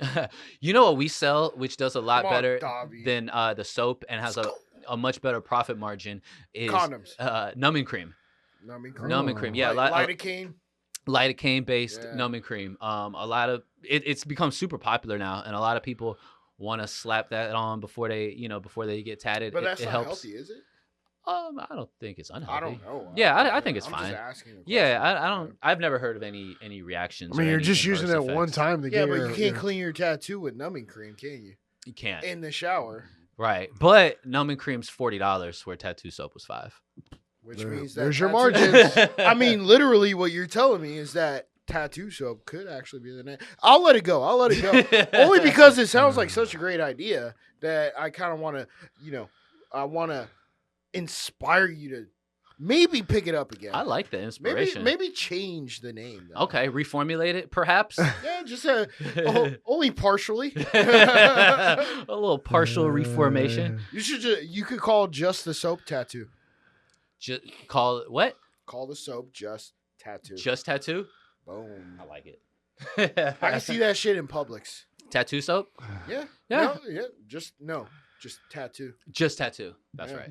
You know what we sell, which does a lot Come on, better Davy. than the soap and has a much better profit margin is Condoms. numbing cream. Numbing cream. Yeah, lidocaine. Lidocaine based Yeah. numbing cream. A lot of it's become super popular now, and a lot of people want to slap that on before they get tatted. But that's it not helps. healthy, is it? I don't think it's unhealthy. I don't know. Yeah, I think it's I'm fine. Just asking a Yeah, question. I don't. I've never heard of any reactions. I mean, or you're any just using adverse it one effects. time to Yeah, get but your, you can't clean your tattoo with numbing cream, can you? You can't. In the shower. Right. But numbing cream's $40 where tattoo soap was $5. Which means that there's your tattoo- margins. I mean, literally, what you're telling me is that tattoo soap could actually be the name. I'll let it go. Only because it sounds like such a great idea that I kind of want to, I want to inspire you to maybe pick it up again. I like the inspiration. Maybe change the name. Though. Okay, reformulate it, perhaps. Yeah, just only partially. A little partial reformation. You could call just the soap tattoo. Just call it what? Call the soap just tattoo. Just tattoo? Boom. I like it. I can see that shit in Publix. Tattoo soap? Yeah. Yeah. Just tattoo. Just tattoo. That's Yeah. right.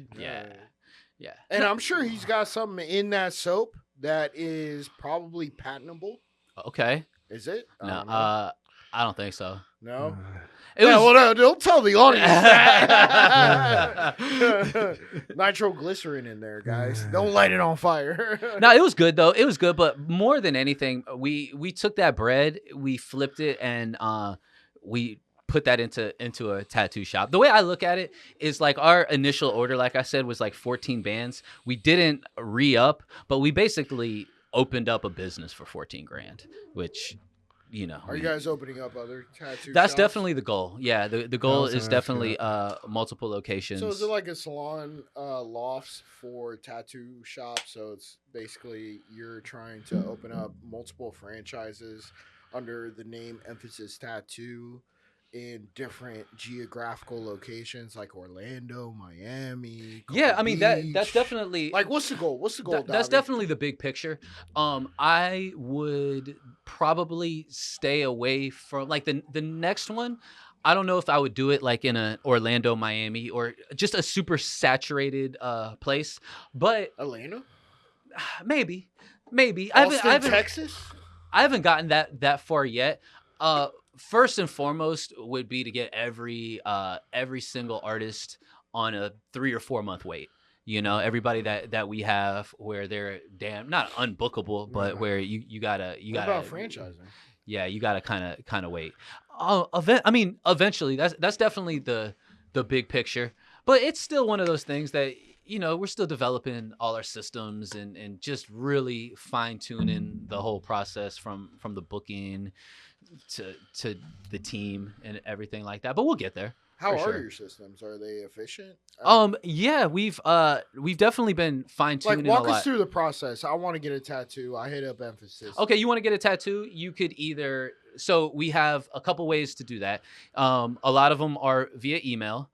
Yeah. And I'm sure he's got something in that soap that is probably patentable. Okay. Is it? No, I don't think so. No. It was no, don't tell the audience that. Nitroglycerin in there, guys. Don't light it on fire. No, it was good though. It was good, but more than anything, we took that bread, we flipped it, and we put that into a tattoo shop. The way I look at it is like our initial order, like I said, was like 14 bands. We didn't re-up, but we basically opened up a business for 14 grand, which, Are you guys opening up other tattoo that's shops? definitely the goal. Yeah, the goal was is gonna ask definitely multiple locations. So is it like a salon lofts for tattoo shops? So it's basically you're trying to open up multiple franchises under the name Emphasis Tattoo in different geographical locations like Orlando, Miami. Yeah, I mean that's Beach. definitely Like, what's the goal? What's the goal? that's Davy? definitely the big picture. I would probably stay away from like the next one. I don't know if I would do it like in a Orlando, Miami, or just a super saturated place, but Atlanta, maybe. Austin, Texas. I haven't gotten that far yet. First and foremost would be to get every single artist on a 3 or 4 month wait. Everybody that we have where they're not unbookable, but where you gotta What about franchising? Yeah, you gotta kind of wait. Eventually, that's definitely the big picture, but it's still one of those things that we're still developing all our systems and just really fine tuning the whole process from the booking to the team and everything like that. But we'll get there. How for are sure. your systems? Are they efficient? Yeah, we've definitely been fine tuning Like, walk a lot. us through the process. I want to get a tattoo. I hit up Emphasis. Okay, you want to get a tattoo? You could so we have a couple ways to do that. A lot of them are via email.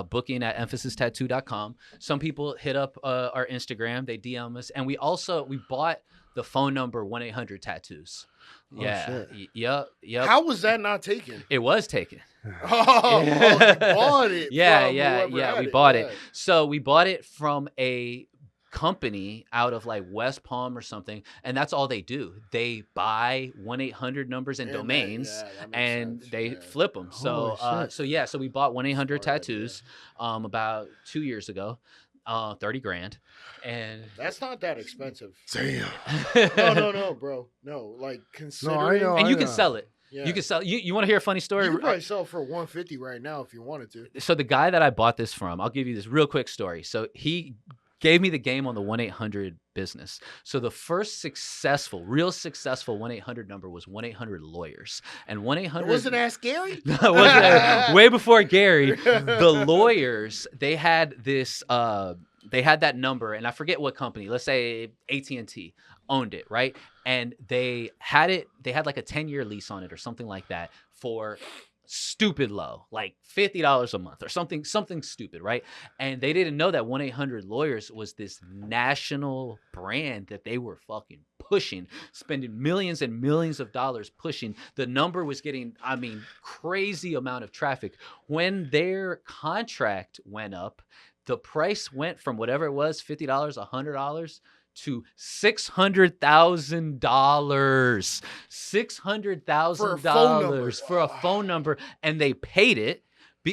Booking at emphasistattoo.com. Some people hit up our Instagram. They DM us, and we bought the phone number 1-800-tattoos. Yeah. Yep. How was that not taken? It was taken. Oh, you bought it. Yeah. from whoever had We bought it. Yeah. So we bought it from a company out of like West Palm or something, and that's all they do. They buy 1-800 numbers and And domains, that makes and sense. they Yeah. flip them. So Holy shit. so we bought 1-800 Smart idea. tattoos about 2 years ago, 30 grand, and That's not that expensive. Damn. No, bro. No, like considering. know. and you I can know. sell it. Yeah. You can sell. You want to hear a funny story? You could probably sell for $150 right now if you wanted to. So the guy that I bought this from, I'll give you this real quick story. So he gave me the game on the 1-800 business. So the first real successful 1-800 number was 1-800-lawyers. And 1-800 It wasn't Ask Gary? No, it wasn't. Way before Gary. The lawyers, they had this they had that number, and I forget what company, let's say AT&T owned it, right? And they had like a 10-year lease on it or something like that for stupid low, like $50 a month or something stupid, right? And they didn't know that 1-800-lawyers was this national brand that they were fucking pushing, spending millions and millions of dollars pushing. The number was getting, crazy amount of traffic. When their contract went up, the price went from whatever it was, $50, $100 to $600,000. $600,000 for a phone number, and they paid it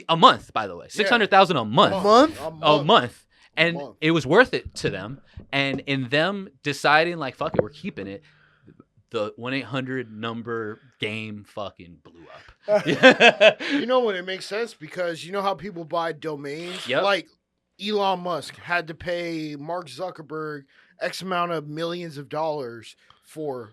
a month, by the way. $600,000 a month. A month. And it was worth it to them. And in them deciding, like, fuck it, we're keeping it, the 1-800 number game fucking blew up. You know what? It makes sense because you know how people buy domains? Yep. Like Elon Musk had to pay Mark Zuckerberg X amount of millions of dollars for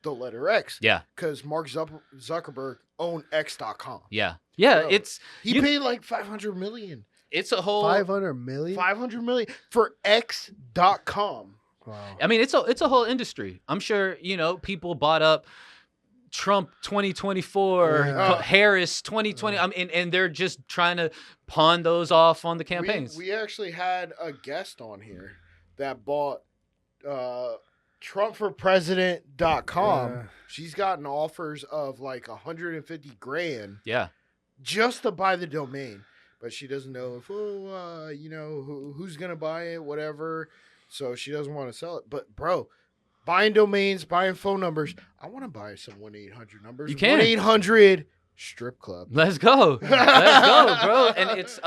the letter X. Yeah. Because Mark Zuckerberg owned X.com. Yeah. Bro, It's he paid like $500 million. it's a whole 500 million. 500 million for X.com. Wow. I mean, it's a whole industry. I'm sure, people bought up Trump 2024, Yeah. Harris 2020. And they're just trying to pawn those off on the campaigns. We actually had a guest on here that bought TrumpForPresident.com. Yeah. She's gotten offers of like 150 grand Yeah. just to buy the domain, but she doesn't know if who's gonna buy it, whatever. So she doesn't want to sell it. But bro, buying domains, buying phone numbers. I want to buy some 1-800 numbers. You can. 1-800 strip club. Let's go. Let's go, bro. And it's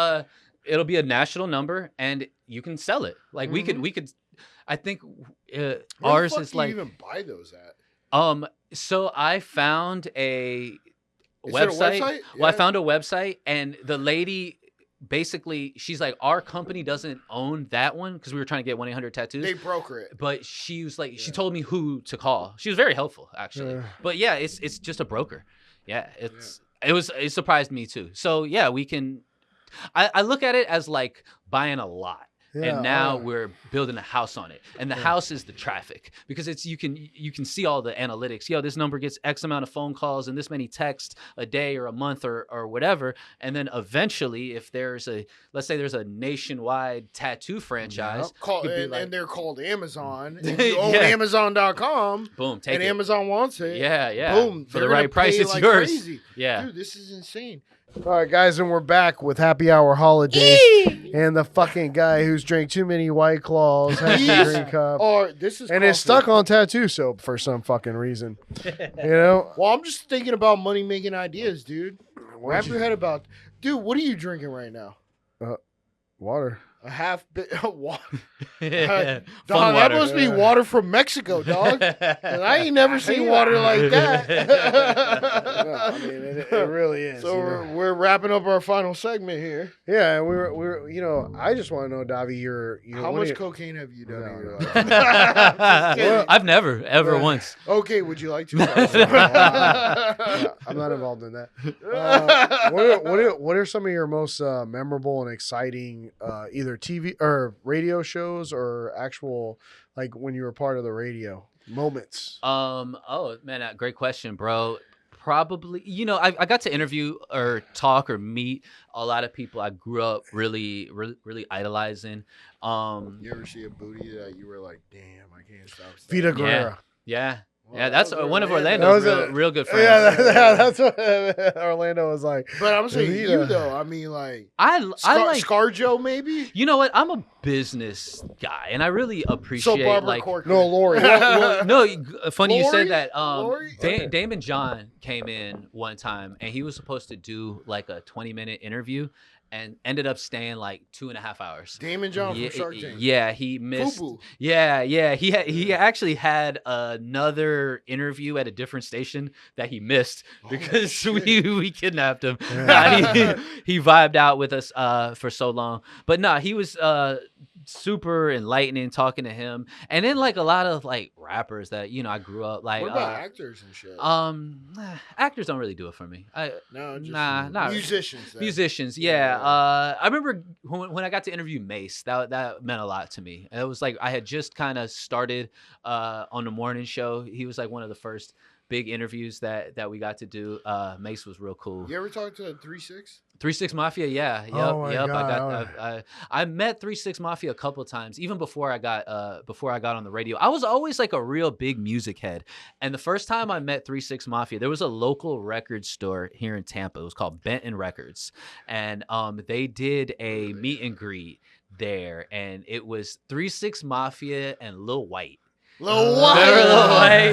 it'll be a national number and you can sell it. Like we could I think Where ours the fuck is do like you even buy those at? So I found a Is it a website. website? Well, I Yeah. found a website and the lady basically she's like, our company doesn't own that one because we were trying to get 1-800 tattoos. They broker it. But she was like, she Yeah. told me who to call. She was very helpful, actually. Yeah. But yeah, it's just a broker. Yeah, it surprised me too. So yeah, we can. I look at it as like buying a lot. Yeah, And now oh, yeah. we're building a house on it, and the house is the traffic because it's you can see all the analytics. Yo, this number gets X amount of phone calls and this many texts a day or a month or whatever. And then eventually, if let's say there's a nationwide tattoo franchise, And they're called Amazon. If you own Yeah. Amazon.com boom, take and it. Amazon wants it, Yeah, boom, for they're the gonna right price, pay it's like yours. crazy. Yeah, Dude, this is insane. All right, guys, and we're back with Happy Hour Holidaze. And the fucking guy who's drank too many White Claws has These a green cup. This is And it's coffee. stuck on tattoo soap for some fucking reason. You know? Well, I'm just thinking about money making ideas, dude. Why'd Wrap you- your head about, dude. What are you drinking right now? Water. A half bit water. Fun Dog, that water. must be water from Mexico, dog. 'Cause I ain't never seen water like that. Yeah, I mean, it really is. So you know? we're wrapping up our final segment here. Yeah, and we're I just want to know, Davy, How when much you- cocaine have you done in your No. life? Just kidding. I've never ever Right. once. Okay, would you like to? I'm not involved in that. What are some of your most memorable and exciting either TV or radio shows or actual, like when you were part of the radio moments? Oh man, great question, bro. Probably, I got to interview or talk or meet a lot of people I grew up really idolizing. You ever see a booty that you were like, damn, I can't stop. Vita Guerra. Yeah. Well, Yeah, that that's was one of Orlando. Orlando's That was real good friends. Yeah, that's what Orlando was like. But I'm saying Vita. you though. I mean, like I like. ScarJo, maybe. You know what? I'm a business guy, and I really appreciate So Barbara like. Corcoran. No, Lori. No, funny you Lori? said that. Lori? Okay. Damon John came in one time, and he was supposed to do like a 20-minute interview, and ended up staying like 2.5 hours. Damon John Yeah, from Shark Tank. yeah, he missed. Fubu. Yeah. He actually had another interview at a different station that he missed because shit. we kidnapped him. Yeah. He vibed out with us for so long, but no, he was super enlightening talking to him, and then like a lot of like rappers that I grew up like. What about actors and shit? Actors don't really do it for me. No, just not musicians. then. Musicians, Yeah. I remember when I got to interview Mace, that meant a lot to me. It was like I had just kind of started on the morning show. He was like one of the first big interviews that we got to do. Mace was real cool. You ever talk to 3-6? 3-6 Mafia, yeah, Oh my yep. God, I met 3-6 Mafia a couple of times, even before I got on the radio. I was always like a real big music head, and the first time I met 3-6 Mafia, there was a local record store here in Tampa. It was called Benton Records, and they did a meet and greet there, and it was 3-6 Mafia and Lil White. Lil Lil White.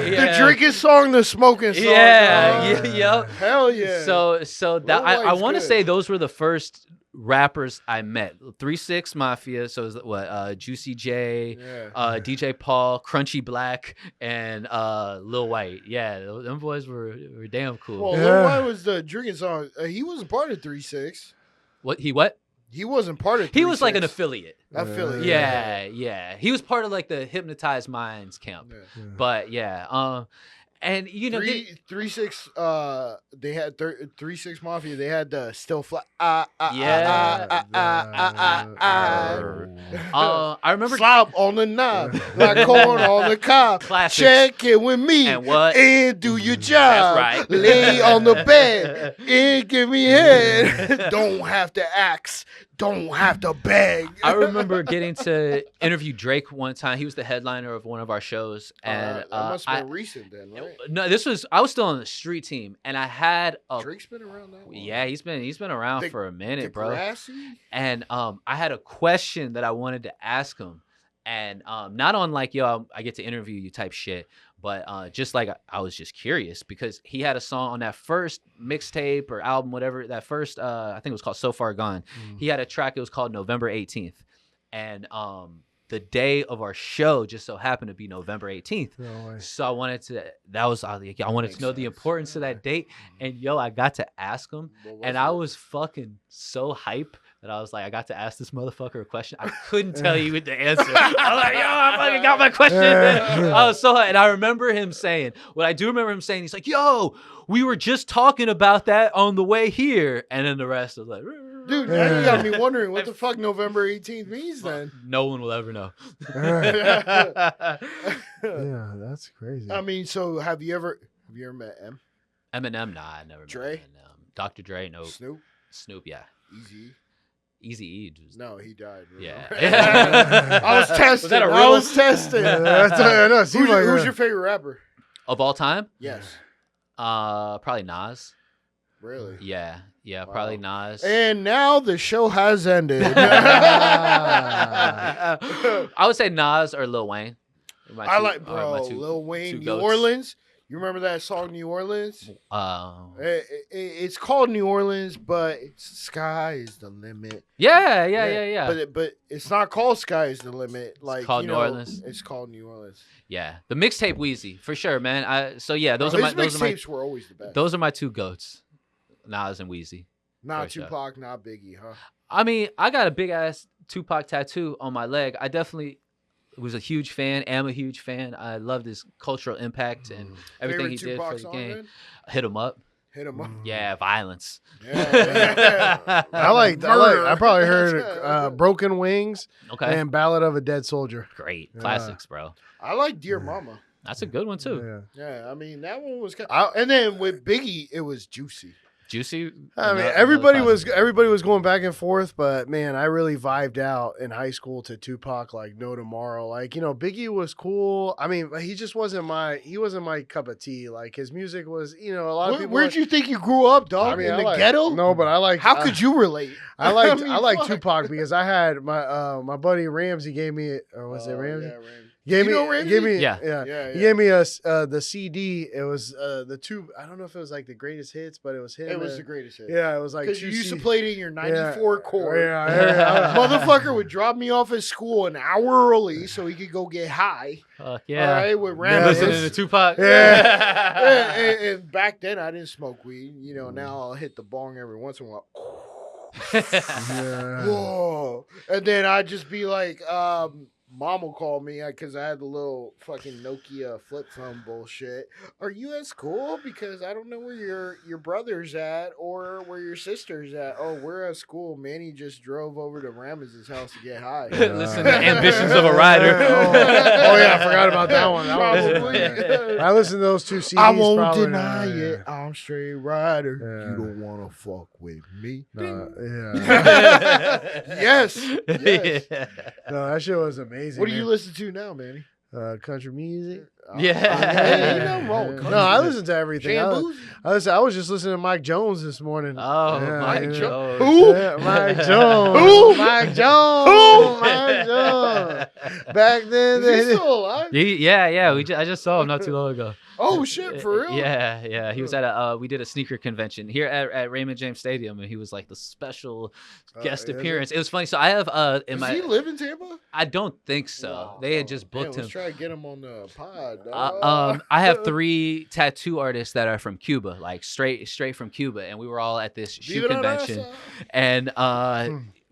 White, The yeah. drinking song, the smoking song. Yeah, dog. yep. Hell yeah. So that Lil I White's want to good. say those were the first rappers I met. 3-6 Mafia. So it was Juicy J, DJ Paul, Crunchy Black, and Lil White. Yeah, them boys were damn cool. Well, Lil White was the drinking song. He wasn't part of 3-6. What? He wasn't part of 3-6. He was like an affiliate. Affiliate. Yeah. He was part of like the Hypnotized Minds camp. Yeah. But yeah, and you know, 3-6. They had 3-6 Mafia. They had the still fly. I remember slop on the knob, like corn on the cob. Classics. Check it with me And what? and do your job. That's right. Lay on the bed and give me head. Don't have to ask. Don't have to beg. I remember getting to interview Drake one time. He was the headliner of one of our shows, and that must have been recent then, right? No, I was still on the street team, and I had a Drake's been around that long. Yeah, he's been around for a minute, bro. Degrassi? And I had a question that I wanted to ask him, and not on like yo, I get to interview you type shit, but just like I was just curious because he had a song on that first mixtape or album, whatever that first I think it was called So Far Gone. He had a track. It was called November 18th, and the day of our show just so happened to be November 18th. So I wanted to. I wanted to know the importance of that date, and yo, I got to ask him, and I was fucking so hype that I was like, I got to ask this motherfucker a question. I couldn't tell you the answer. I was like, yo, I fucking got my question. I was so hyped. And I remember him saying, he's like, yo, we were just talking about that on the way here. And then the rest was like, dude, now you got me wondering what the fuck November 18th means then. No one will ever know. Yeah, that's crazy. I mean, so have you ever met M? Eminem? Nah, I never Dre? met Eminem. Dr. Dre? No. Snoop, yeah. Easy. Easy-E. No, he died. Yeah. I was testing. Was that a real? I was testing. I know. Who's your favorite rapper? Of all time? Yes. Probably Nas. Really? Yeah, probably Nas. And now the show has ended. I would say Nas or Lil Wayne. Lil Wayne, New Orleans. You remember that song, New Orleans? It's called New Orleans, but sky is the limit. Yeah. But it's not called Sky is the Limit. Like it's called New Orleans. It's called New Orleans. Yeah, the mixtape Wheezy for sure, man. Those are my mixtapes were always the best. Those are my two goats, Nas and Wheezy. Not Tupac, not Biggie, huh? I mean, I got a big ass Tupac tattoo on my leg. I definitely was a huge fan. Am a huge fan. I love his cultural impact and everything he did for the game. Then? Hit 'em up. Yeah, violence. Yeah. I probably heard Broken Wings and Ballad of a Dead Soldier. Great. Classics, bro. I like Dear Mama. That's a good one too. Yeah, I mean that one was and then with Biggie it was Juicy. I mean, everybody was going back and forth, but man, I really vibed out in high school to Tupac, like No Tomorrow. Like, you know, Biggie was cool. I mean, he just wasn't my cup of tea. Like his music was, you know, a lot of people. Where'd you think you grew up, dog? I mean, in the ghetto? No, but I like. How could you relate? I like Tupac because I had my buddy Ramsey gave me was it Ramsey? Yeah, Ramsey. Gave me yeah. He gave me the CD. It was the two. I don't know if it was like the greatest hits, but it was him. It was the greatest hit. Yeah, it was like because you used to play it in your '94 core. Yeah, motherfucker would drop me off at school an hour early so he could go get high. Yeah, all right, with Ramsey. Listening to Tupac. Yeah, and back then I didn't smoke weed. You know, now I'll hit the bong every once in a while. Whoa, and then I'd just be like, Mom will call me because I had the little fucking Nokia flip phone bullshit. Are you at school? Because I don't know where your brother's at or where your sister's at. Oh, we're at school. Manny just drove over to Rames's house to get high. Listen to Ambitions of a Rider. Oh yeah, I forgot about that one. I listened to those two CDs. I won't deny it. I'm straight rider. Yeah. You don't want to fuck with me. Yes. Yes. No, that shit was amazing. What do you listen to now, Manny? Country music. Ain't no wrong. No, I listen to everything. I was just listening to Mike Jones this morning. Mike Jones. Who? Yeah, Mike Jones. Who? Mike Jones. Who? Mike Jones. Back then, Is he still alive? Yeah. I just saw him not too long ago. Oh shit, for real? Yeah. He was at we did a sneaker convention here at Raymond James Stadium, and he was like the special guest appearance. It was funny. So I have Does he live in Tampa? I don't think so. Wow. They had just booked him. Let's try to get him on the pod. I have 3 tattoo artists that are from Cuba, like straight from Cuba, and we were all at this shoe convention, and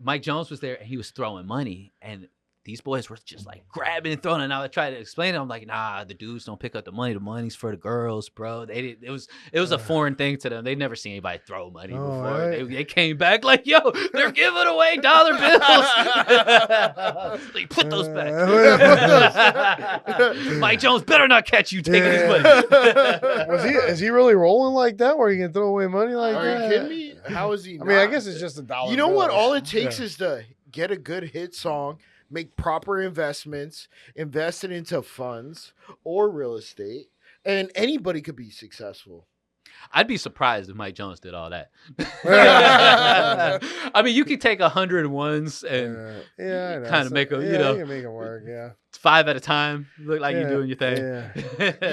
Mike Jones was there, and he was throwing money, and these boys were just like grabbing and throwing, and I would try to explain it. I'm like, nah, the dudes don't pick up the money. The money's for the girls, bro. They did. It was a foreign thing to them. They'd never seen anybody throw money before. Right. They came back like, yo, they're giving away dollar bills. Like, put those back. Mike Jones better not catch you taking his money. Is he really rolling like that, where he can throw away money like that? Are you kidding me? How is he? I mean, I guess it's just a dollar. You know bill. what? All it takes is to get a good hit song, make proper investments, invest it into funds or real estate, and anybody could be successful. I'd be surprised if Mike Jones did all that. I mean, you could take 100 ones and kind of make them, you can make it work. Yeah, 5 at a time. Look like you're doing your thing. Yeah.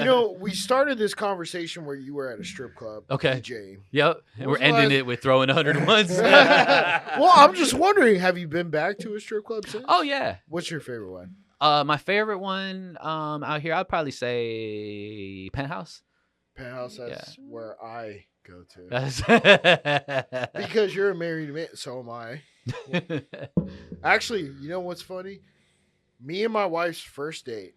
You know, we started this conversation where you were at a strip club. Okay. DJing. Yep. And we're ending it with throwing 100 ones. Well, I'm just wondering, have you been back to a strip club since? Oh yeah. What's your favorite one? My favorite one out here, I'd probably say Penthouse. Penthouse, that's where I go to. Because you're a married man, so am I. Actually, you know what's funny? Me and my wife's first date,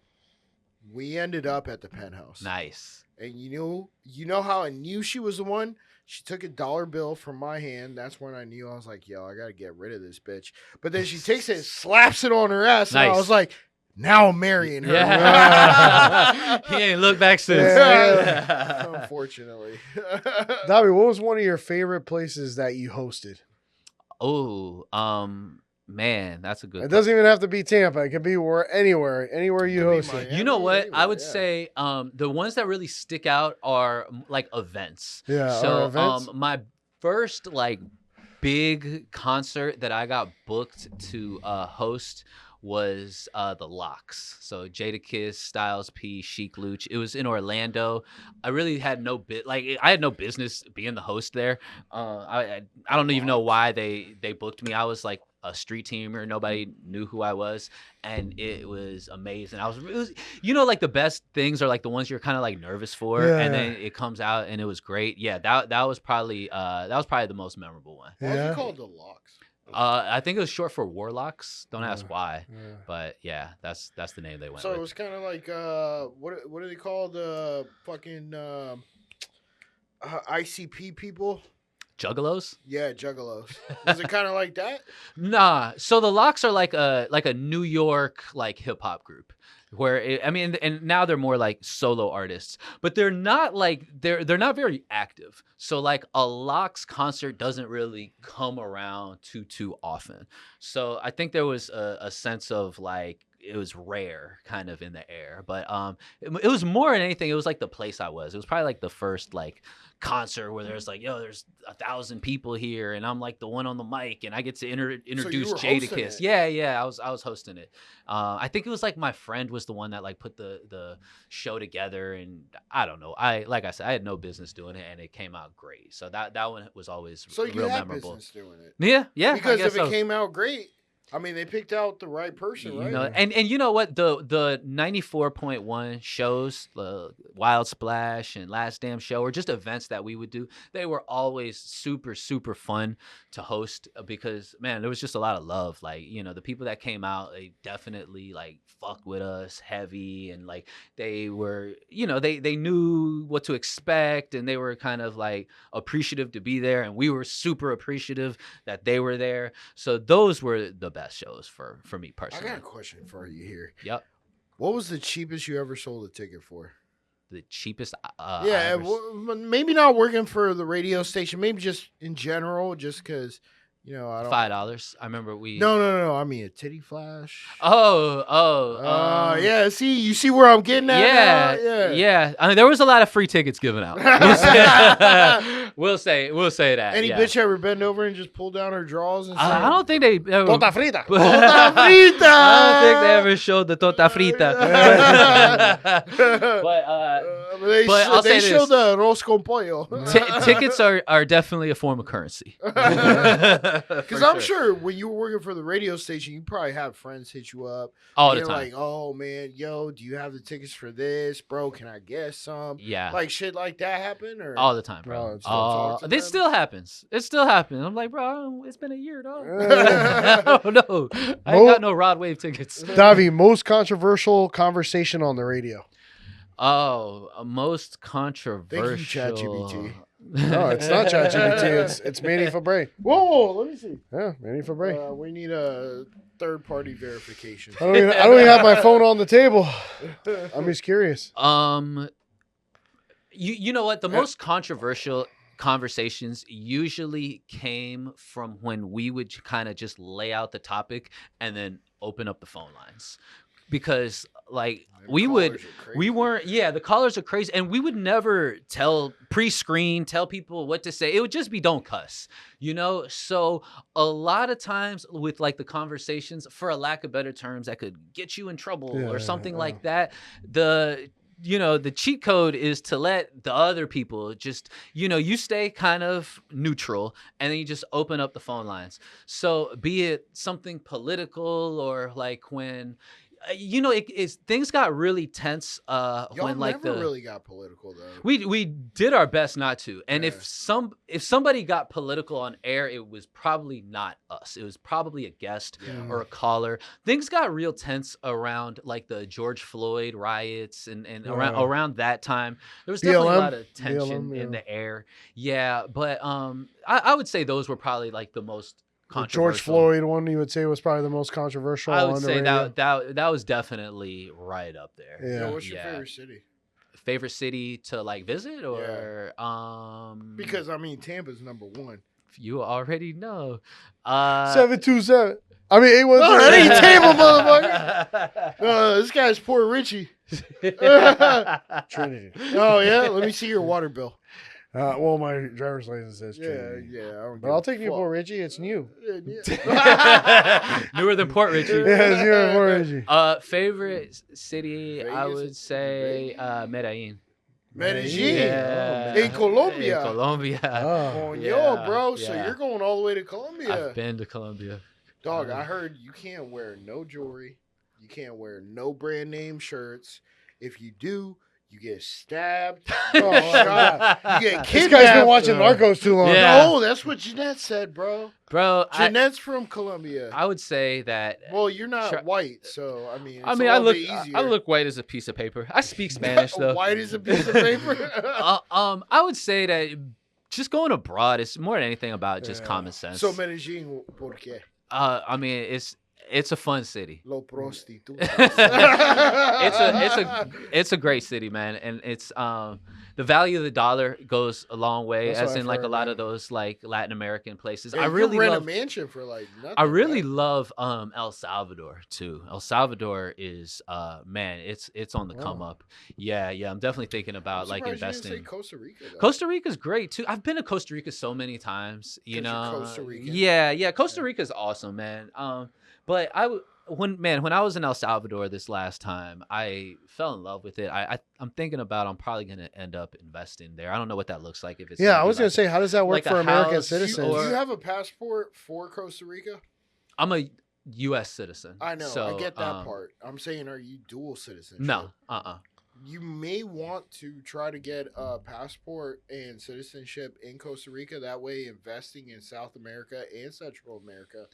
we ended up at the Penthouse. Nice. And you know how I knew she was the one? She took a dollar bill from my hand. That's when I knew. I was like, yo, I got to get rid of this bitch. But then she takes it and slaps it on her ass. Nice. And I was like, now I'm marrying her. Yeah. He ain't looked back since. Unfortunately. Davy, what was one of your favorite places that you hosted? Oh, man, that's a good. It doesn't even have to be Tampa. It could be anywhere you hosted. Miami, you know what? anywhere, I would say the ones that really stick out are like events. Yeah. So events? my first like big concert that I got booked to host was the Locks. So Jadakiss, Styles P, Chic Luch. It was in Orlando. I really had I had no business being the host there. I don't even know why they booked me. I was like a street teamer. Nobody knew who I was, and it was amazing. It was like the best things are like the ones you're kind of like nervous for, and then it comes out and it was great. Yeah, that was probably the most memorable one. Why was it called the Locks? I think it was short for Warlocks. Don't ask why, but yeah, that's the name they went with. So it was kind of like what do they call the fucking ICP people? Juggalos? Yeah, Juggalos. Was it kind of like that? Nah. So the Locks are like a New York like hip hop group. And now they're more like solo artists, but they're not like they're not very active. So like a Locks concert doesn't really come around too often. So I think there was a sense of like it was rare kind of in the air, but it was more than anything. It was like the place I was. It was probably like the first like concert where there's like, there's 1,000 people here, and I'm like the one on the mic, and I get to introduce Jadakiss. Yeah, I was hosting it. I think it was like my friend was the one that like put the show together, and I don't know. Like I said, I had no business doing it, and it came out great. So that one was always real memorable. Business doing it. Yeah. Because if it came out great, I mean, they picked out the right person, right? And you know what? The 94.1 shows, the Wild Splash and Last Damn Show, or just events that we would do, they were always super, super fun to host because, man, there was just a lot of love. Like, the people that came out, they definitely, like, fucked with us heavy. And, like, they were, they knew what to expect. And they were kind of, like, appreciative to be there. And we were super appreciative that they were there. So those were the best shows for me personally. I got a question for you here. Yep. What was the cheapest you ever sold a ticket for? The cheapest? Maybe not working for the radio station. Maybe just in general, just because, I don't. $5. I remember we. No. I mean a titty flash. Yeah. See, you see where I'm getting at? Yeah. I mean, there was a lot of free tickets given out. We'll say that. Any yeah. bitch ever bend over and just pull down her drawers and say, I don't think they ever. Torta frita. Torta I frita! don't think they ever showed the torta frita. But I'll they say show this. the arroz con pollo. Tickets are definitely a form of currency. Because I'm sure when you were working for the radio station, you probably have friends hit you up. All the They're time. like, oh, man, yo, do you have the tickets for this? Bro, can I get some? Yeah. Like shit like that happen? Or All the time, Oh, bro. it's still talk to This them? still happens. It still happens. I'm like, bro, it's been a year, dog. I don't know. I ain't got no Rod Wave tickets. Davy, most controversial conversation on the radio. Oh, most controversial. Thank you, ChatGPT. No, it's not ChatGPT. It's Manny Febre. Whoa, let me see. Yeah, Manny Febre. We need a third-party verification. I don't even have my phone on the table. I'm just curious. You know what? The most controversial conversations usually came from when we would kind of just lay out the topic and then open up the phone lines. Because like the callers are crazy, and we would never tell people what to say. It would just be don't cuss, you know? So a lot of times with like the conversations, for a lack of better terms, that could get you in trouble or something like that. The cheat code is to let the other people just, you stay kind of neutral and then you just open up the phone lines. So be it something political or like when, things got really tense Y'all when like never really got political though. we did our best not to. And if somebody got political on air, it was probably not us. It was probably a guest or a caller. Things got real tense around like the George Floyd riots and around that time. There was definitely a lot of tension in the air. Yeah, but I would say those were probably like the most the George Floyd one, you would say, was probably the most controversial. I would say that was definitely right up there. Yeah. What's your favorite city? Favorite city to like visit or because I mean Tampa's number one. You already know. 727. I mean 813. No, that ain't Tampa, motherfucker. This guy's poor Richie. Trinity. Oh yeah, let me see your water bill. Well, my driver's license says Trinity. Yeah. But I'll take Newport Richie. It's new. Newer than Port Richie. Yeah, it's newer than Port Richie. Favorite city, Vegas, I would say Medellin. Medellin. Yeah. In Colombia. In Colombia. Oh. Yo, bro. So yeah. you're going all the way to Colombia. I've been to Colombia. Dog, I heard you can't wear no jewelry. You can't wear no brand name shirts. If you do, you get stabbed. Shot, you get kidnapped. This guy's been watching Narcos too long. Yeah. No, that's what Jeanette said, bro. Bro, Jeanette's from Colombia. I would say that. Well, you're not white, so I mean, it's I look easier. I look white as a piece of paper. I speak Spanish though. White as a piece of paper. I would say that just going abroad is more than anything about just common sense. So Medellin, ¿por qué? I mean, it's a fun city. Lo prostitutas. it's a great city, man, and it's the value of the dollar goes a long way, That's as what in I've like heard, a lot man. of those like Latin American places. Yeah, I you really rent love a mansion for like nothing. I really right? love El Salvador too. El Salvador is man, it's on the come up. Yeah, I'm definitely thinking about like surprised you didn't investing. say Costa Rica. Though. Costa Rica's great too. I've been to Costa Rica so many times, you 'Cause know. you're Costa Rican. Yeah, Costa Rica's awesome, man. But when I was in El Salvador this last time, I fell in love with it. I'm thinking about I'm probably gonna end up investing there. I don't know what that looks like if it's I was going to say, how does that work like a for American house citizens? Do or- you have a passport for Costa Rica? I'm a U.S. citizen. I know. So, I get that part. I'm saying, are you dual citizenship? No. You may want to try to get a passport and citizenship in Costa Rica. That way, investing in South America and Central America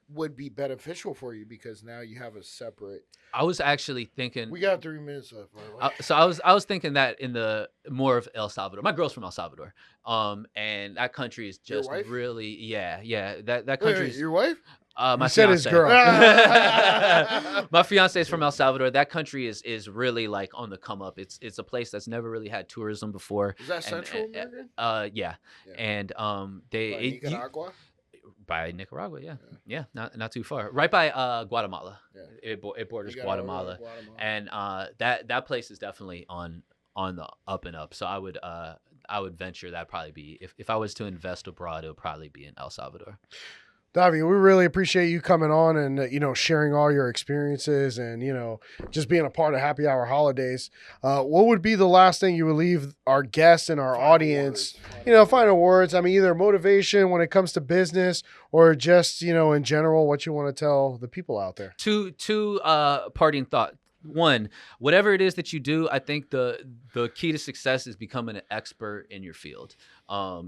would be beneficial for you because now you have a separate. I was actually thinking. We got 3 minutes left. By the way. So I was thinking that in the more of El Salvador. My girl's from El Salvador, and that country is just wife? really that Wait, country is your wife? my said his fiance. girl. My fiance is from El Salvador. That country is really like on the come up. It's a place that's never really had tourism before. Is that Central America? Yeah. And Like Nicaragua? by Nicaragua, yeah, not too far, right by Guatemala. Yeah. It borders Nicaragua, Guatemala, and that place is definitely on the up and up. So I would would venture that probably be, if I was to invest abroad, it would probably be in El Salvador. Davy, we really appreciate you coming on and, sharing all your experiences and, just being a part of Happy Hour Holidays. What would be the last thing you would leave our guests and our audience, final words? I mean, either motivation when it comes to business or just, in general, what you want to tell the people out there. Two parting thoughts. One, whatever it is that you do, I think the key to success is becoming an expert in your field.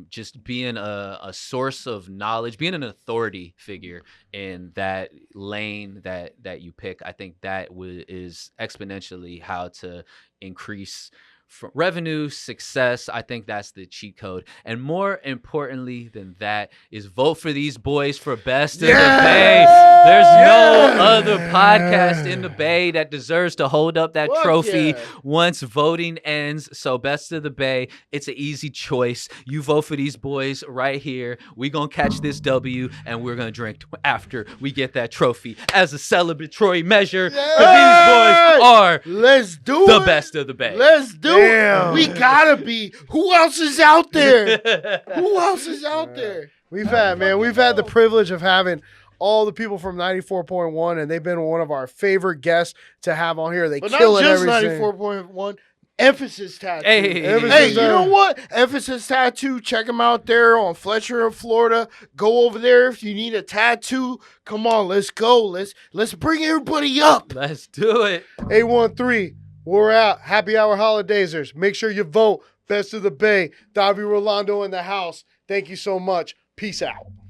Just being a source of knowledge, being an authority figure in that lane that you pick. I think that is exponentially how to increase revenue, success. I think that's the cheat code. And more importantly than that is vote for these boys for Best of the Bay. There's no other podcast in the Bay that deserves to hold up that trophy once voting ends. So Best of the Bay, it's an easy choice. You vote for these boys right here. We're going to catch this W and we're going to drink after we get that trophy as a celebratory measure. These boys are the Best of the Bay. Let's do it. We gotta be. Who else is out there? Who else is out there? We've had the privilege of having all the people from 94.1, and they've been one of our favorite guests to have on here. They kill it every single. Not just 94.1. Emphasis Tattoo. Hey, you know what? Emphasis Tattoo. Check them out there on Fletcher in Florida. Go over there if you need a tattoo. Come on, let's go. Let's bring everybody up. Let's do it. 813. We're out. Happy Hour Holidazers. Make sure you vote. Best of the Bay. Davy Rolando in the house. Thank you so much. Peace out.